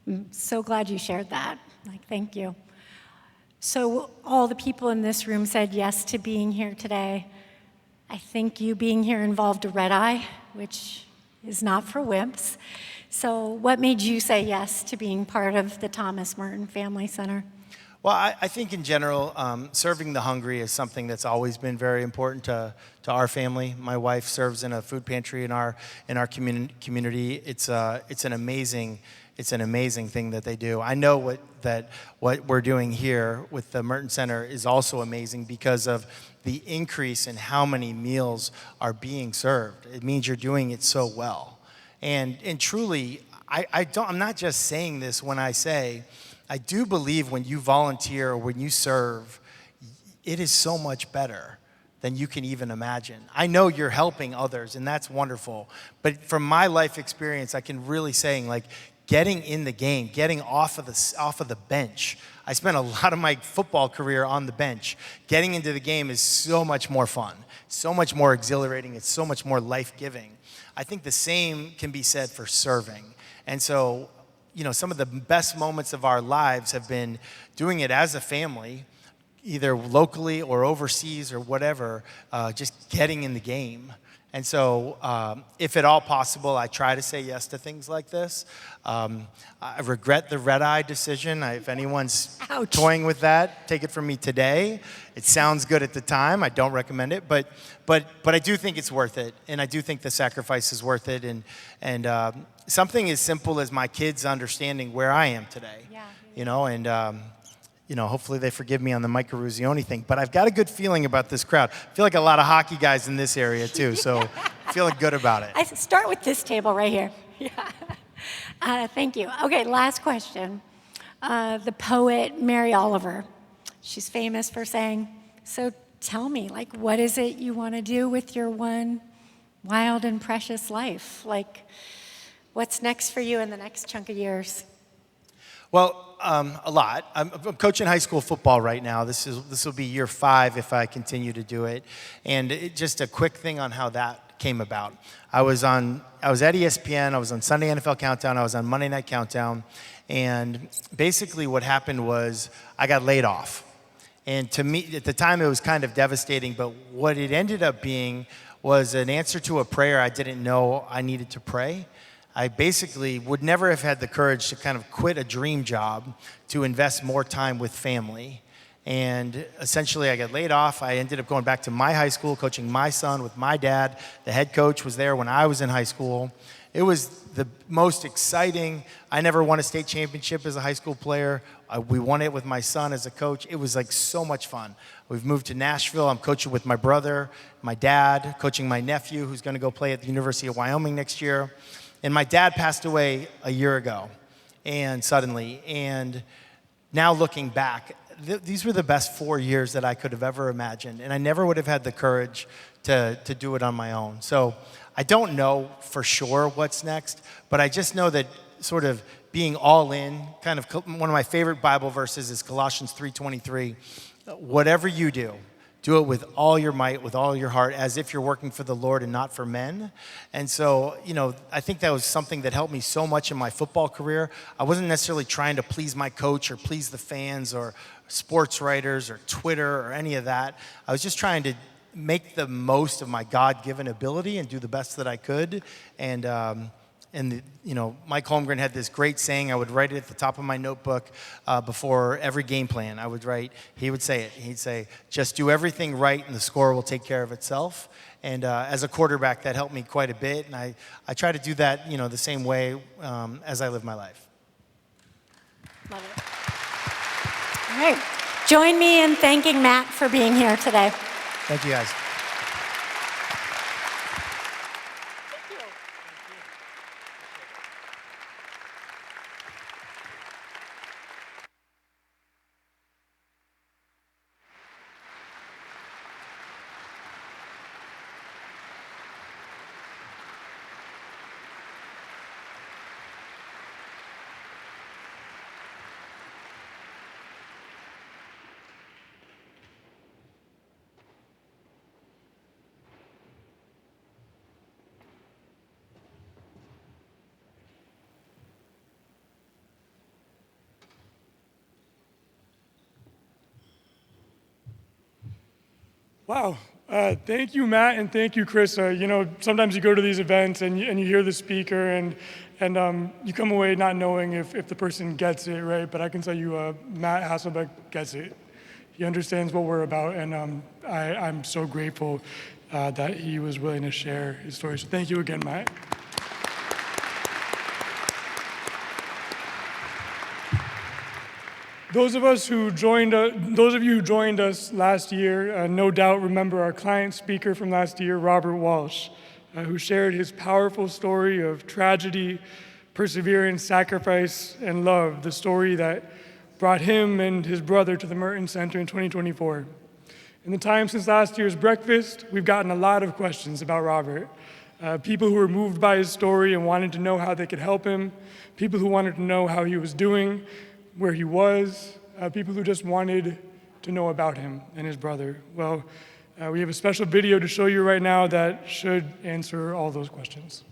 I'm so glad you shared that. Thank you. So all the people in this room said yes to being here today. I think you being here involved a red eye, which is not for wimps. So what made you say yes to being part of the Thomas Merton Family Center? Well, I think in general, serving the hungry is something that's always been very important to our family. My wife serves in a food pantry in our community. It's an amazing thing that they do. I know what we're doing here with the Merton Center is also amazing because of the increase in how many meals are being served. It means you're doing it so well. And truly, I'm not just saying this when I say, I do believe when you volunteer or when you serve, it is so much better than you can even imagine. I know you're helping others, and that's wonderful. But from my life experience, I can really say, getting in the game, getting off of the bench. I spent a lot of my football career on the bench. Getting into the game is so much more fun, so much more exhilarating. It's so much more life-giving. I think the same can be said for serving. And so, some of the best moments of our lives have been doing it as a family, either locally or overseas or whatever, just getting in the game. And so if at all possible, I try to say yes to things like this. I regret the red-eye decision. If anyone's Ouch. toying with that, take it from me today. It sounds good at the time. I don't recommend it, but I do think it's worth it, and I do think the sacrifice is worth it. And something as simple as my kids understanding where I am today, and hopefully they forgive me on the Mike Ruzioni thing, but I've got a good feeling about this crowd. I feel like a lot of hockey guys in this area too, so feeling good about it. I start with this table right here. Yeah. Thank you. Okay, last question. The poet Mary Oliver, she's famous for saying, so tell me, what is it you want to do with your one wild and precious life? What's next for you in the next chunk of years? Well, a lot. I'm coaching high school football right now. This will be year 5 if I continue to do it. And just a quick thing on how that came about. I was at ESPN. I was on Sunday NFL Countdown. I was on Monday Night Countdown. And basically what happened was I got laid off. And to me, at the time, it was kind of devastating. But what it ended up being was an answer to a prayer I didn't know I needed to pray. I basically would never have had the courage to kind of quit a dream job to invest more time with family. And essentially I got laid off. I ended up going back to my high school, coaching my son with my dad. The head coach was there when I was in high school. It was the most exciting. I never won a state championship as a high school player. We won it with my son as a coach. It was so much fun. We've moved to Nashville. I'm coaching with my brother, my dad, coaching my nephew who's going to go play at the University of Wyoming next year. And my dad passed away a year ago, and suddenly. And now looking back, these were the best 4 years that I could have ever imagined. And I never would have had the courage to do it on my own. So I don't know for sure what's next, but I just know that sort of being all in, kind of one of my favorite Bible verses is Colossians 3:23. Whatever you do it with all your might, with all your heart, as if you're working for the Lord and not for men. And so, I think that was something that helped me so much in my football career. I wasn't necessarily trying to please my coach or please the fans or sports writers or Twitter or any of that. I was just trying to make the most of my God-given ability and do the best that I could. And Mike Holmgren had this great saying. I would write it at the top of my notebook before every game plan. He would say it. He'd say, just do everything right and the score will take care of itself. And as a quarterback, that helped me quite a bit. And I try to do that, the same way as I live my life. Love it. All right. Join me in thanking Matt for being here today. Thank you, guys. Wow. Thank you, Matt, and thank you, Chris. Sometimes you go to these events and you hear the speaker and you come away not knowing if the person gets it, right? But I can tell you, Matt Hasselbeck gets it. He understands what we're about, and I'm so grateful that he was willing to share his story. So thank you again, Matt. Those of you who joined us last year, no doubt remember our client speaker from last year, Robert Walsh, who shared his powerful story of tragedy, perseverance, sacrifice, and love, the story that brought him and his brother to the Merton Center in 2024. In the time since last year's breakfast, we've gotten a lot of questions about Robert. People who were moved by his story and wanted to know how they could help him, people who wanted to know how he was doing, where he was, people who just wanted to know about him and his brother. Well, we have a special video to show you right now that should answer all those questions.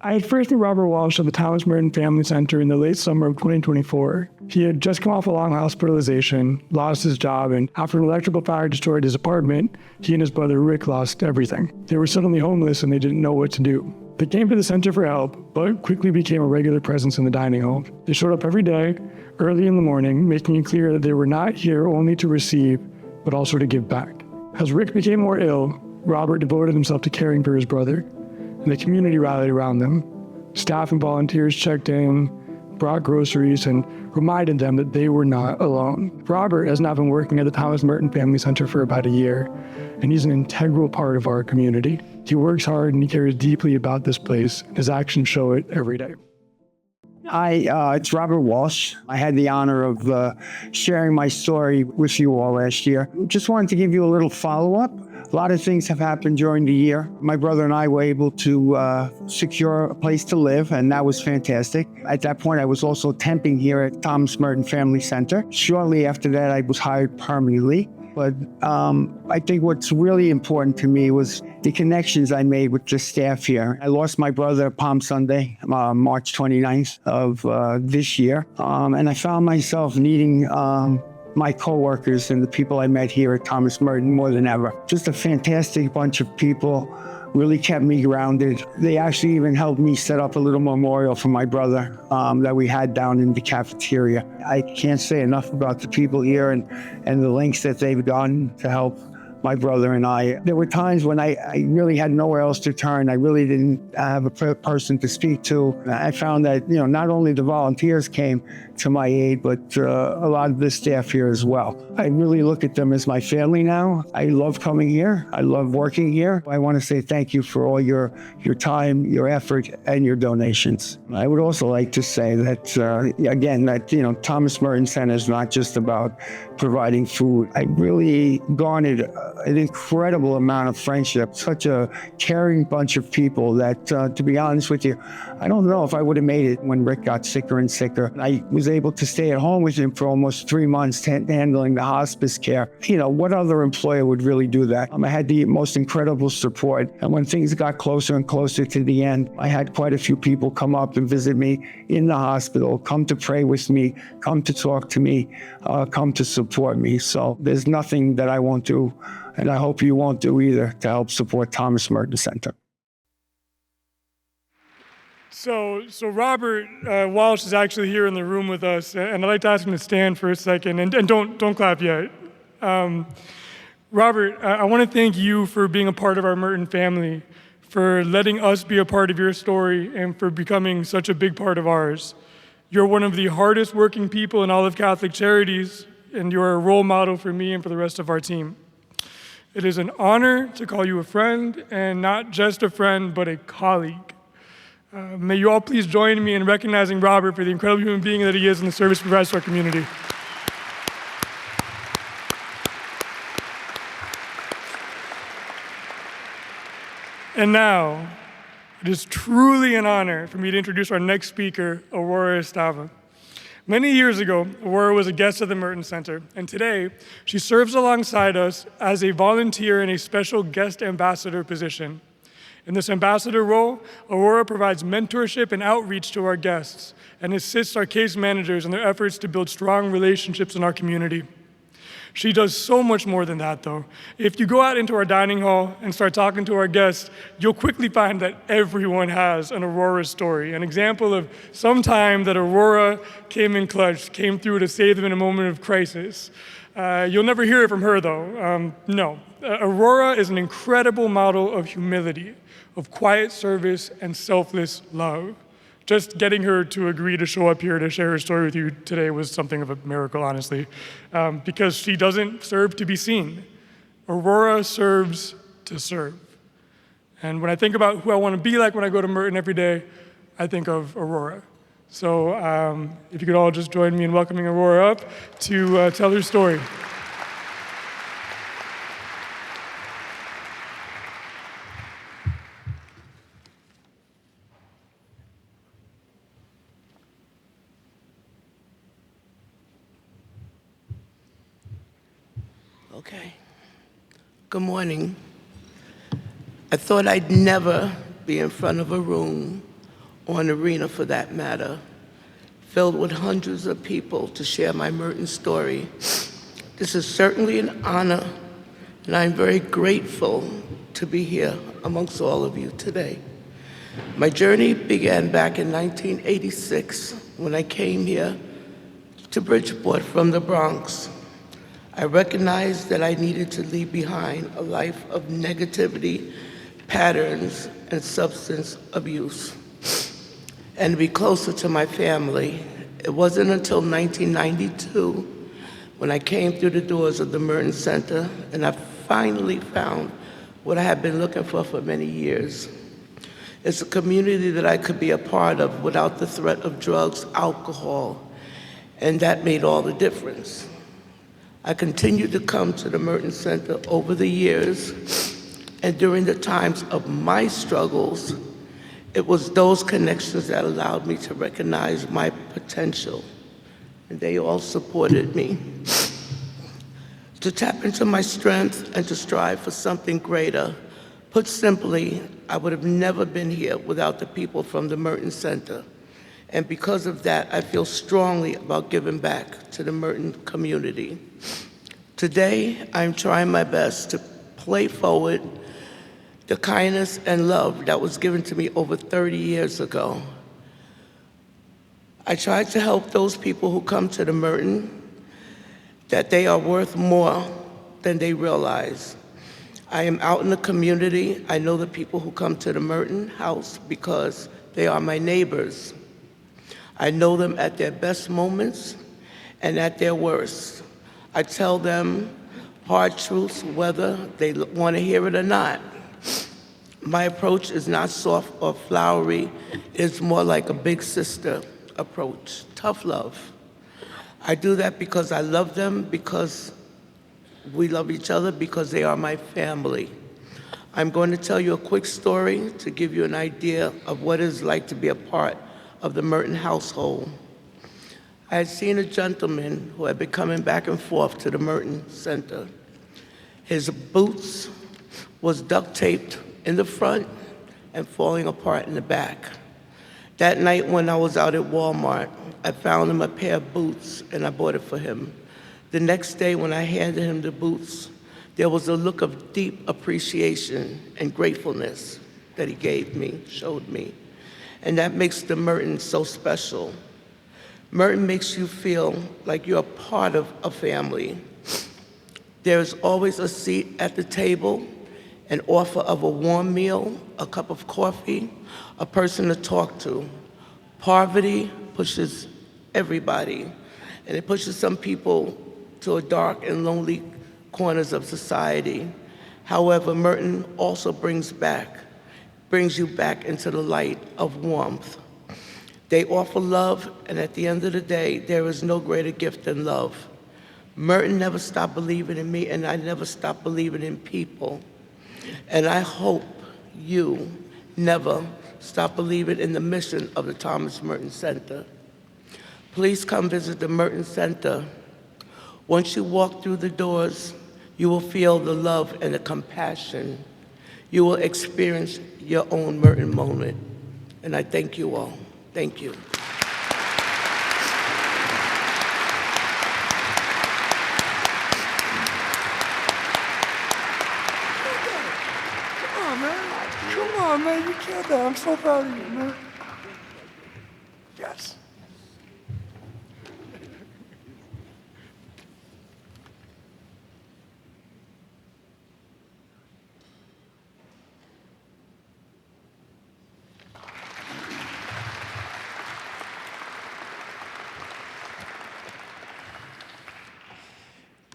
I had first knew Robert Walsh at the Thomas Merton Family Center in the late summer of 2024. He had just come off a long hospitalization, lost his job, and after an electrical fire destroyed his apartment, he and his brother Rick lost everything. They were suddenly homeless and they didn't know what to do. They came to the center for help, but quickly became a regular presence in the dining hall. They showed up every day, early in the morning, making it clear that they were not here only to receive, but also to give back. As Rick became more ill, Robert devoted himself to caring for his brother, and the community rallied around them. Staff and volunteers checked in, brought groceries, and reminded them that they were not alone. Robert has now been working at the Thomas Merton Family Center for about a year, and he's an integral part of our community. He works hard and he cares deeply about this place. His actions show it every day. Hi, it's Robert Walsh. I had the honor of sharing my story with you all last year. Just wanted to give you a little follow-up. A lot of things have happened during the year. My brother and I were able to secure a place to live, and that was fantastic. At that point, I was also temping here at Thomas Merton Family Center. Shortly after that, I was hired permanently. But I think what's really important to me was the connections I made with the staff here. I lost my brother Palm Sunday, March 29th of this year. And I found myself needing my coworkers and the people I met here at Thomas Merton more than ever. Just a fantastic bunch of people, really kept me grounded. They actually even helped me set up a little memorial for my brother that we had down in the cafeteria. I can't say enough about the people here and the lengths that they've done to help my brother and I. There were times when I really had nowhere else to turn. I really didn't have a person to speak to. I found that, not only the volunteers came to my aid, but a lot of the staff here as well. I really look at them as my family now. I love coming here. I love working here. I want to say thank you for all your time, your effort, and your donations. I would also like to say that, again, that, Thomas Merton Center is not just about providing food. I really garnered an incredible amount of friendship, such a caring bunch of people that, to be honest with you, I don't know if I would have made it when Rick got sicker and sicker. I was able to stay at home with him for almost 3 months, handling the hospice care. What other employer would really do that? I had the most incredible support. And when things got closer and closer to the end, I had quite a few people come up and visit me in the hospital, come to pray with me, come to talk to me, come to support me. So there's nothing that I won't do, and I hope you won't do either, to help support Thomas Merton Center. So Robert Walsh is actually here in the room with us, and I'd like to ask him to stand for a second, and don't clap yet. Robert, I want to thank you for being a part of our Merton family, for letting us be a part of your story, and for becoming such a big part of ours. You're one of the hardest working people in all of Catholic Charities, and you're a role model for me and for the rest of our team. It is an honor to call you a friend, and not just a friend, but a colleague. May you all please join me in recognizing Robert for the incredible human being that he is in the service he provides to our community. And now, it is truly an honor for me to introduce our next speaker, Aurora Estava. Many years ago, Aurora was a guest at the Merton Center, and today she serves alongside us as a volunteer in a special guest ambassador position. In this ambassador role, Aurora provides mentorship and outreach to our guests and assists our case managers in their efforts to build strong relationships in our community. She does so much more than that, though. If you go out into our dining hall and start talking to our guests, you'll quickly find that everyone has an Aurora story, an example of some time that Aurora came in clutch, came through to save them in a moment of crisis. You'll never hear it from her, though. No. Aurora is an incredible model of humility, of quiet service and selfless love. Just getting her to agree to show up here to share her story with you today was something of a miracle, honestly, because she doesn't serve to be seen. Aurora serves to serve. And when I think about who I want to be like when I go to Merton every day, I think of Aurora. So if you could all just join me in welcoming Aurora up to tell her story. Okay. Good morning. I thought I'd never be in front of a room, or an arena for that matter, filled with hundreds of people to share my Merton story. This is certainly an honor, and I'm very grateful to be here amongst all of you today. My journey began back in 1986 when I came here to Bridgeport from the Bronx. I recognized that I needed to leave behind a life of negativity, patterns, and substance abuse, and be closer to my family. It wasn't until 1992 when I came through the doors of the Merton Center and I finally found what I had been looking for many years. It's a community that I could be a part of without the threat of drugs, alcohol, and that made all the difference. I continued to come to the Merton Center over the years, and during the times of my struggles, it was those connections that allowed me to recognize my potential, and they all supported me. To tap into my strength and to strive for something greater. Put simply, I would have never been here without the people from the Merton Center. And because of that, I feel strongly about giving back to the Merton community. Today, I'm trying my best to play forward the kindness and love that was given to me over 30 years ago. I try to help those people who come to the Merton that they are worth more than they realize. I am out in the community. I know the people who come to the Merton house because they are my neighbors. I know them at their best moments and at their worst. I tell them hard truths whether they want to hear it or not. My approach is not soft or flowery. It's more like a big sister approach, tough love. I do that because I love them, because we love each other, because they are my family. I'm going to tell you a quick story to give you an idea of what it's like to be a part of the Merton household. I had seen a gentleman who had been coming back and forth to the Merton Center. His boots was duct taped in the front and falling apart in the back. That night when I was out at Walmart, I found him a pair of boots and I bought it for him. The next day when I handed him the boots, there was a look of deep appreciation and gratefulness that he gave me, showed me. And that makes the Merton so special. Merton makes you feel like you're a part of a family. There's always a seat at the table, an offer of a warm meal, a cup of coffee, a person to talk to. Poverty pushes everybody, and it pushes some people to a dark and lonely corners of society. However, Merton also brings you back into the light of warmth. They offer love, and at the end of the day, there is no greater gift than love. Merton never stopped believing in me, and I never stopped believing in people. And I hope you never stop believing in the mission of the Thomas Merton Center. Please come visit the Merton Center. Once you walk through the doors, you will feel the love and the compassion. You will experience your own Merton moment. And I thank you all. Thank you. Oh, man, you killed that. I'm so proud of you, man. Yes.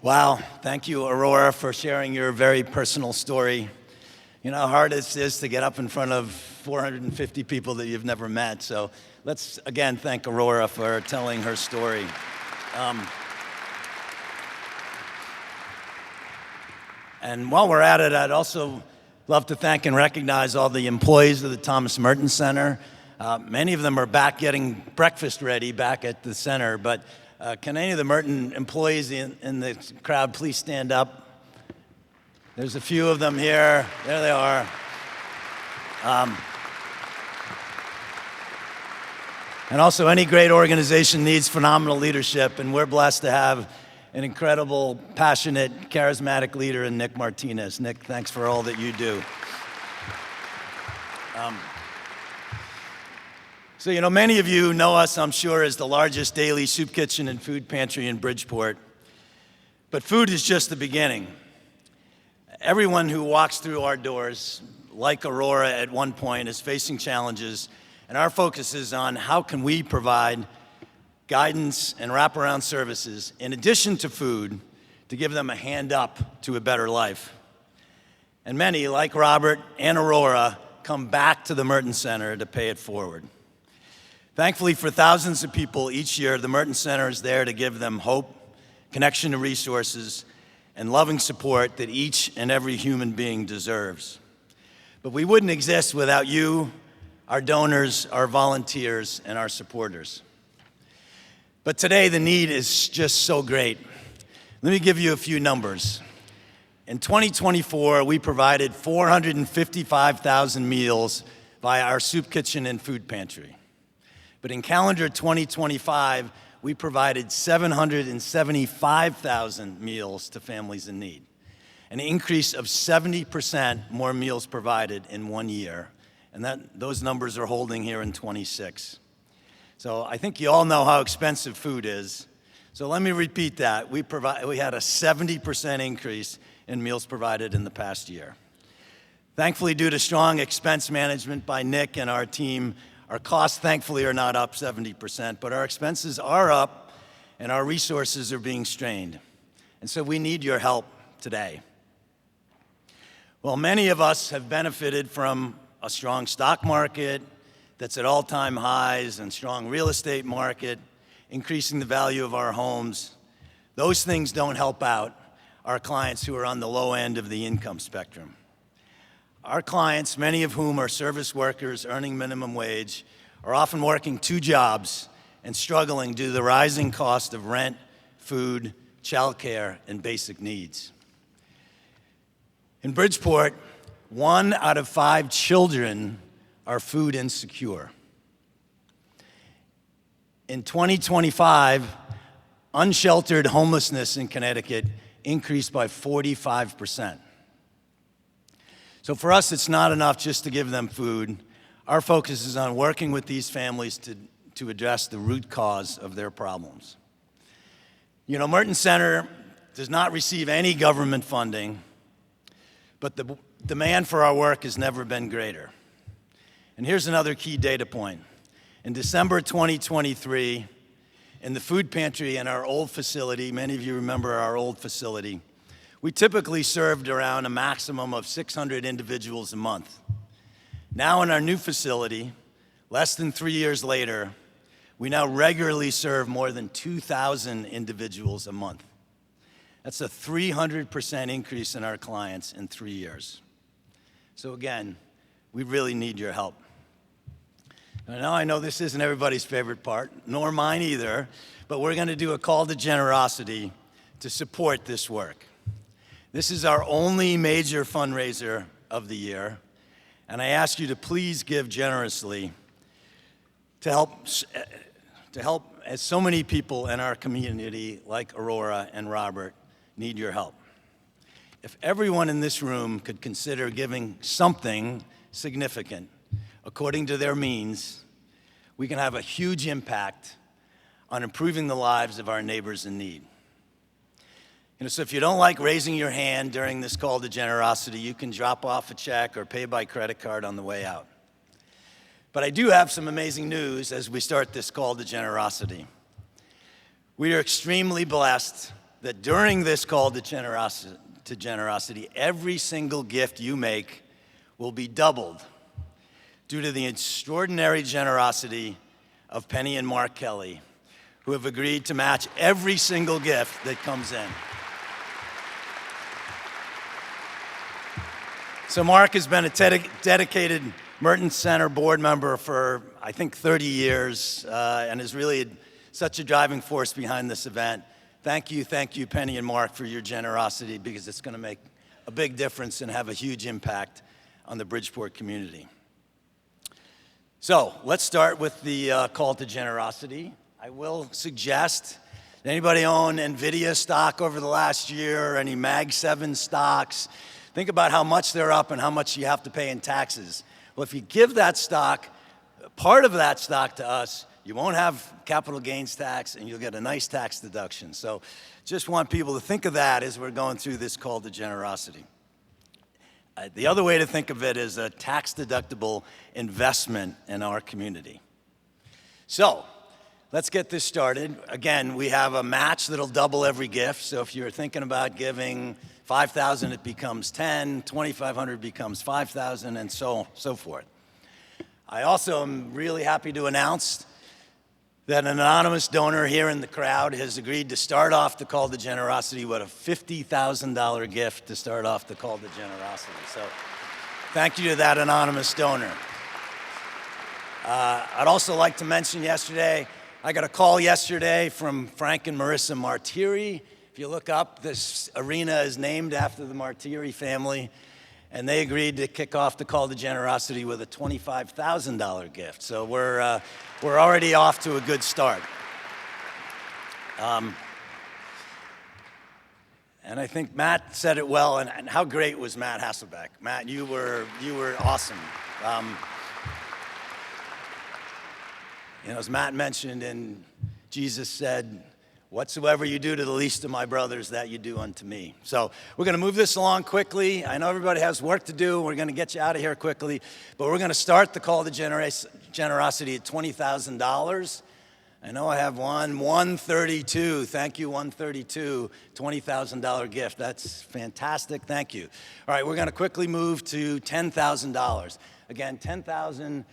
Wow, thank you, Aurora, for sharing your very personal story. You know how hard it is to get up in front of 450 people that you've never met. So let's, again, thank Aurora for telling her story. And while we're at it, I'd also love to thank and recognize all the employees of the Thomas Merton Center. Many of them are back getting breakfast ready back at the center, but can any of the Merton employees in the crowd please stand up? There's a few of them here. There they are. And also, any great organization needs phenomenal leadership, and we're blessed to have an incredible, passionate, charismatic leader in Nick Martinez. Nick, thanks for all that you do. So, you know, many of you know us, I'm sure, as the largest daily soup kitchen and food pantry in Bridgeport. But food is just the beginning. Everyone who walks through our doors, like Aurora at one point, is facing challenges, and our focus is on how can we provide guidance and wraparound services, in addition to food, to give them a hand up to a better life. And many, like Robert and Aurora, come back to the Merton Center to pay it forward. Thankfully, for thousands of people each year, the Merton Center is there to give them hope, connection to resources, and loving support that each and every human being deserves. But we wouldn't exist without you, our donors, our volunteers, and our supporters. But today, the need is just so great. Let me give you a few numbers. In 2024, we provided 455,000 meals via our soup kitchen and food pantry. But in calendar 2025, we provided 775,000 meals to families in need, an increase of 70% more meals provided in 1 year. And those numbers are holding here in 26. So I think you all know how expensive food is. So let me repeat that. We had a 70% increase in meals provided in the past year. Thankfully, due to strong expense management by Nick and our team, our costs, thankfully, are not up 70%, but our expenses are up and our resources are being strained. And so we need your help today. Well, many of us have benefited from a strong stock market that's at all-time highs and strong real estate market, increasing the value of our homes. Those things don't help out our clients who are on the low end of the income spectrum. Our clients, many of whom are service workers earning minimum wage, are often working 2 jobs and struggling due to the rising cost of rent, food, childcare, and basic needs. In Bridgeport, 1 out of 5 children are food insecure. In 2025, unsheltered homelessness in Connecticut increased by 45%. So for us, it's not enough just to give them food. Our focus is on working with these families to address the root cause of their problems. You know, Merton Center does not receive any government funding, but the demand for our work has never been greater. And here's another key data point. In December 2023, in the food pantry in our old facility, many of you remember our old facility, we typically served around a maximum of 600 individuals a month. Now in our new facility, less than 3 years later, we now regularly serve more than 2,000 individuals a month. That's a 300% increase in our clients in 3 years. So again, we really need your help. Now I know this isn't everybody's favorite part, nor mine either, but we're going to do a call to generosity to support this work. This is our only major fundraiser of the year, and I ask you to please give generously to help as so many people in our community, like Aurora and Robert, need your help. If everyone in this room could consider giving something significant, according to their means, we can have a huge impact on improving the lives of our neighbors in need. So if you don't like raising your hand during this call to generosity, you can drop off a check or pay by credit card on the way out. But I do have some amazing news as we start this call to generosity. We are extremely blessed that during this call to generosity, every single gift you make will be doubled due to the extraordinary generosity of Penny and Mark Kelly, who have agreed to match every single gift that comes in. So Mark has been a dedicated Merton Center board member for, I think, 30 years, and is really such a driving force behind this event. Thank you, Penny and Mark, for your generosity, because it's going to make a big difference and have a huge impact on the Bridgeport community. So let's start with the call to generosity. I will suggest, anybody own NVIDIA stock over the last year, or any Mag 7 stocks? Think about how much they're up and how much you have to pay in taxes. Well, if you give that stock, part of that stock to us, you won't have capital gains tax and you'll get a nice tax deduction. So just want people to think of that as we're going through this call to generosity. The other way to think of it is a tax-deductible investment in our community. So let's get this started. Again, we have a match that'll double every gift. So if you're thinking about giving $5,000, it becomes $10,000, $2,500 becomes $5,000, and so forth. I also am really happy to announce that an anonymous donor here in the crowd has agreed to start off the call to generosity with a $50,000 gift to start off the call to generosity. So thank you to that anonymous donor. I'd also like to mention I got a call yesterday from Frank and Marissa Martiri. If you look up, this arena is named after the Martiri family, and they agreed to kick off the call to generosity with a $25,000 gift. So we're already off to a good start. And I think Matt said it well, and how great was Matt Hasselbeck? Matt, you were awesome. As Matt mentioned, and Jesus said, "Whatsoever you do to the least of my brothers, that you do unto me." So we're going to move this along quickly. I know everybody has work to do. We're going to get you out of here quickly. But we're going to start the call to generosity at $20,000. I know I have 132. Thank you, 132, $20,000 gift. That's fantastic. Thank you. All right, we're going to quickly move to $10,000. Again, $10,000,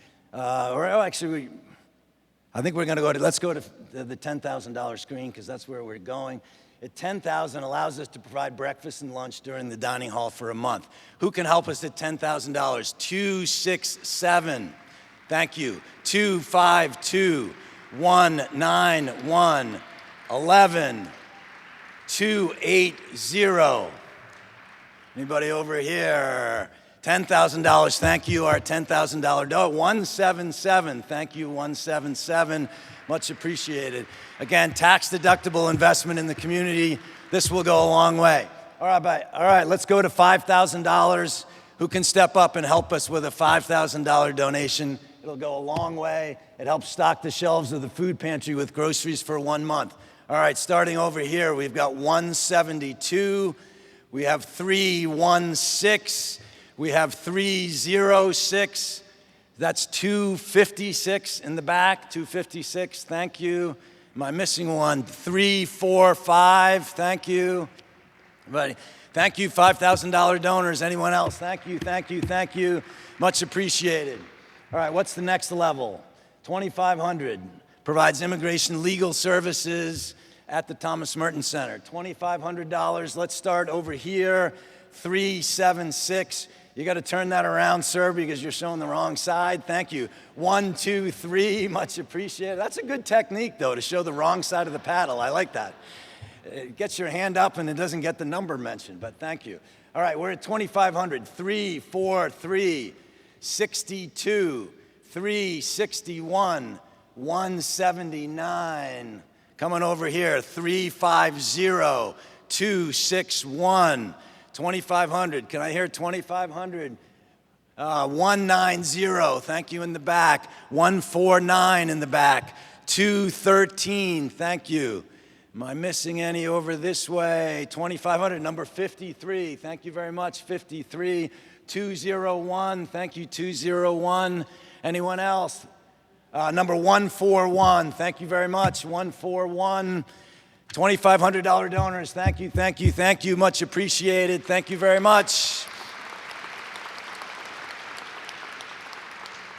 I think we're going to let's go to the $10,000 screen, because that's where we're going. At $10,000 allows us to provide breakfast and lunch during the dining hall for a month. Who can help us at $10,000? 267. Thank you. 252. 191. 11. 280. Anybody over here? $10,000, thank you, our $10,000 donor. 177, thank you, 177, much appreciated. Again, tax-deductible investment in the community. This will go a long way. All right, let's go to $5,000. Who can step up and help us with a $5,000 donation? It'll go a long way. It helps stock the shelves of the food pantry with groceries for 1 month. All right, starting over here, we've got 172. We have 316. We have 306. That's 256 in the back. 256. Thank you. Am I missing one? 345. Thank you. Everybody. Thank you, $5,000 donors. Anyone else? Thank you. Thank you. Thank you. Much appreciated. All right. What's the next level? 2,500 provides immigration legal services at the Thomas Merton Center. $2,500. Let's start over here. 376. You got to turn that around, sir, because you're showing the wrong side. Thank you. 1, 2, 3, much appreciated. That's a good technique, though, to show the wrong side of the paddle. I like that. It gets your hand up and it doesn't get the number mentioned, but thank you. All right, we're at 2,500. 3, 4, 3, 62, 361, 179. Coming over here, 350, 261. 2,500. Can I hear 2,500? 190, thank you in the back. 149 in the back. 213, thank you. Am I missing any over this way? 2,500, number 53, thank you very much, 53. 201, thank you, 201. Anyone else? Number 141, thank you very much, 141. $2,500 donors, thank you, thank you, thank you, much appreciated, thank you very much.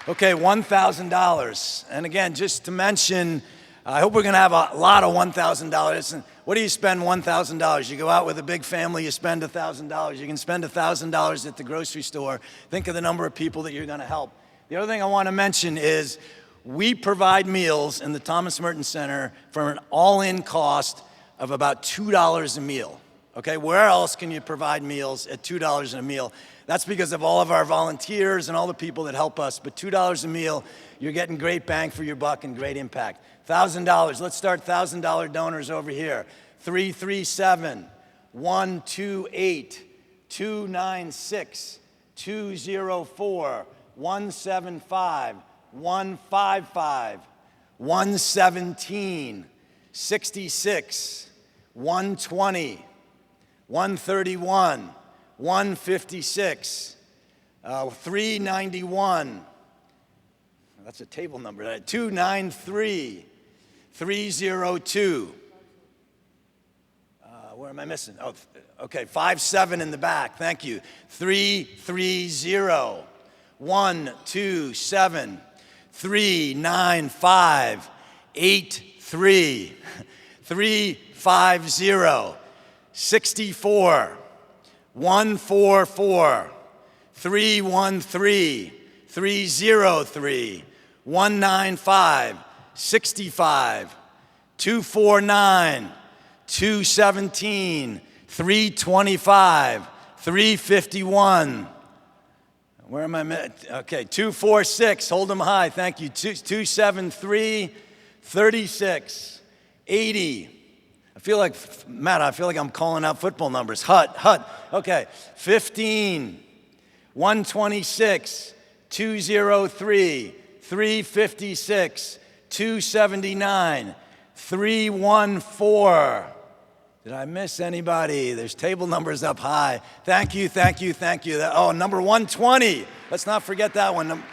Okay, $1,000. And again, just to mention, I hope we're gonna have a lot of $1,000. And what do you spend $1,000? You go out with a big family, you spend $1,000. You can spend $1,000 at the grocery store. Think of the number of people that you're gonna help. The other thing I wanna mention is we provide meals in the Thomas Merton Center for an all-in cost of about $2 a meal. Okay, where else can you provide meals at $2 a meal? That's because of all of our volunteers and all the people that help us, but $2 a meal, you're getting great bang for your buck and great impact. $1,000, let's start $1,000 donors over here. 337, 128, 296, 204, 175, 155, 117, 66, 120, 131, 156, 391, that's a table number, 293, 302, where am I missing? Oh, okay, 57 in the back, thank you. 330, 127, 395, 83, 350, 64, 144, 313, 303, 195, 65, 249, 217, 325, 351. Where am I? Okay, 246, hold them high, thank you. 273, 36, 80. I feel like, Matt, I feel like I'm calling out football numbers. Hut, okay. 15, 126, 203, 356, 279, 314. Did I miss anybody? There's table numbers up high. Thank you, thank you, thank you. Oh, number 120. Let's not forget that one.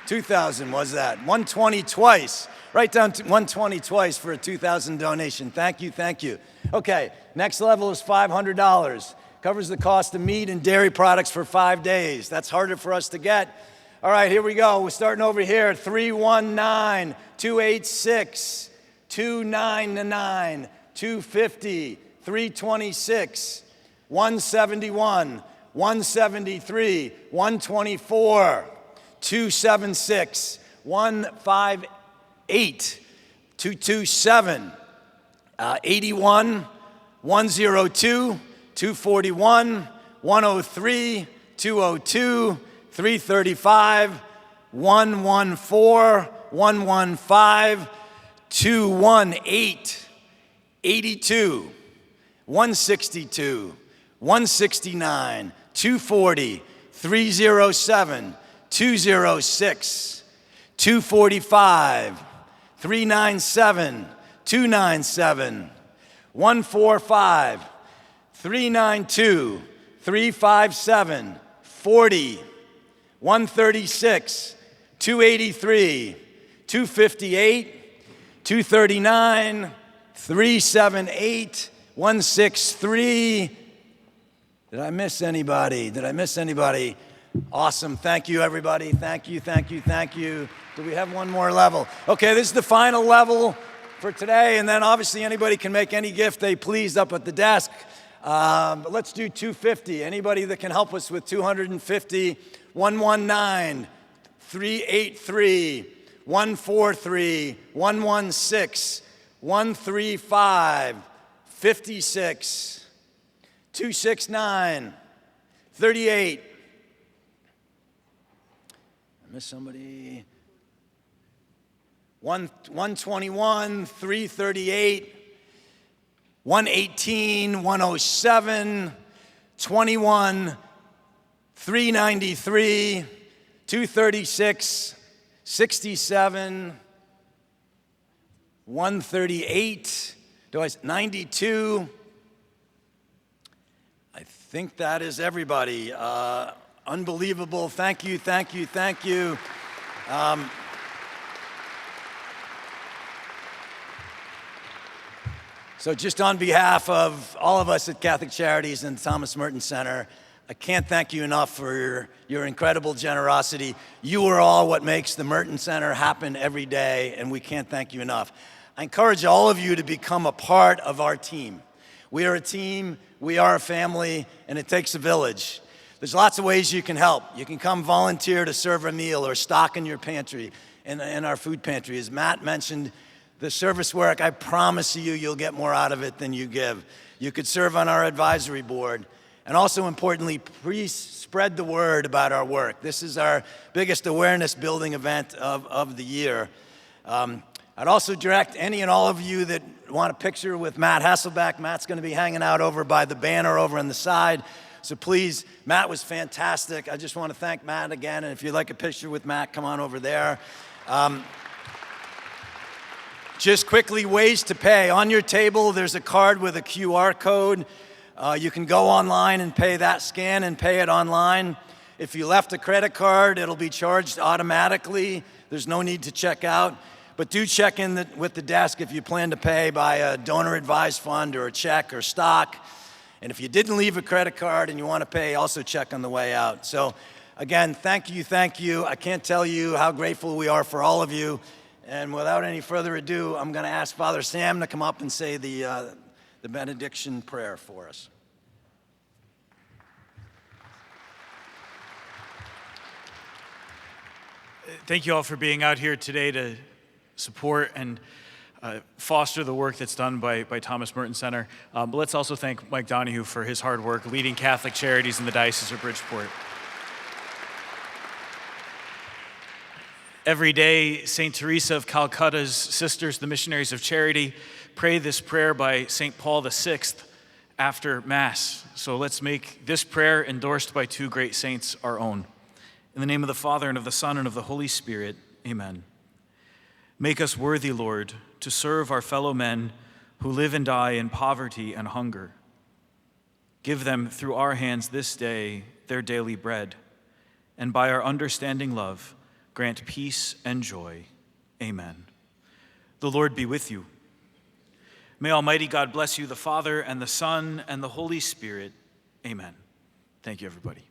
2,000 was that. 120 twice. Write down 120 twice for a 2,000 donation. Thank you, thank you. Okay, next level is $500. Covers the cost of meat and dairy products for 5 days. That's harder for us to get. All right, here we go. We're starting over here. 319, 286, 299, 250, 326, 171, 173, 124, 276, 158, 227, 81, 102, 241, 103, 202, 335, 114, 115, 218, 82, 162, 169, 240, 307, 206, 245, 397, 297, 145, 392, 357, 40, 136, 283, 258, 239, 378, 163. Did I miss anybody? Did I miss anybody? Awesome. Thank you, everybody. Thank you, thank you, thank you. Do we have one more level? Okay, this is the final level for today, and then obviously anybody can make any gift they please up at the desk. But let's do 250. Anybody that can help us with 250, 119, 383, 143, 116, 135, 56, 269, 38. I missed somebody. 121, 338, 118, 107, 21, 393, 236, 67, 138, 92. I think that is everybody. Unbelievable. Thank you, thank you, thank you. So just on behalf of all of us at Catholic Charities and Thomas Merton Center, I can't thank you enough for your incredible generosity. You are all what makes the Merton Center happen every day, and we can't thank you enough. I encourage all of you to become a part of our team. We are a team, we are a family, and it takes a village. There's lots of ways you can help. You can come volunteer to serve a meal or stock in your pantry, in our food pantry. As Matt mentioned, the service work, I promise you, you'll get more out of it than you give. You could serve on our advisory board. And also importantly, please spread the word about our work. This is our biggest awareness building event of the year. I'd also direct any and all of you that want a picture with Matt Hasselbeck. Matt's gonna be hanging out over by the banner over on the side. So please, Matt was fantastic. I just wanna thank Matt again. And if you'd like a picture with Matt, come on over there. Just quickly, ways to pay. On your table, there's a card with a QR code. You can go online and pay that, scan and pay it online. If you left a credit card, it'll be charged automatically. There's no need to check out. But do check in with the desk if you plan to pay by a donor-advised fund or a check or stock. And if you didn't leave a credit card and you want to pay, also check on the way out. So again, thank you, thank you. I can't tell you how grateful we are for all of you. And without any further ado, I'm going to ask Father Sam to come up and say the benediction prayer for us. Thank you all for being out here today to support and foster the work that's done by Thomas Merton Center. But let's also thank Mike Donahue for his hard work leading Catholic Charities in the Diocese of Bridgeport. Every day, St. Teresa of Calcutta's Sisters, the Missionaries of Charity, pray this prayer by St. Paul VI after Mass. So let's make this prayer, endorsed by two great saints, our own. In the name of the Father, and of the Son, and of the Holy Spirit, amen. Make us worthy, Lord, to serve our fellow men who live and die in poverty and hunger. Give them through our hands this day their daily bread, and by our understanding love, grant peace and joy. Amen. The Lord be with you. May Almighty God bless you, the Father, and the Son, and the Holy Spirit. Amen. Thank you, everybody.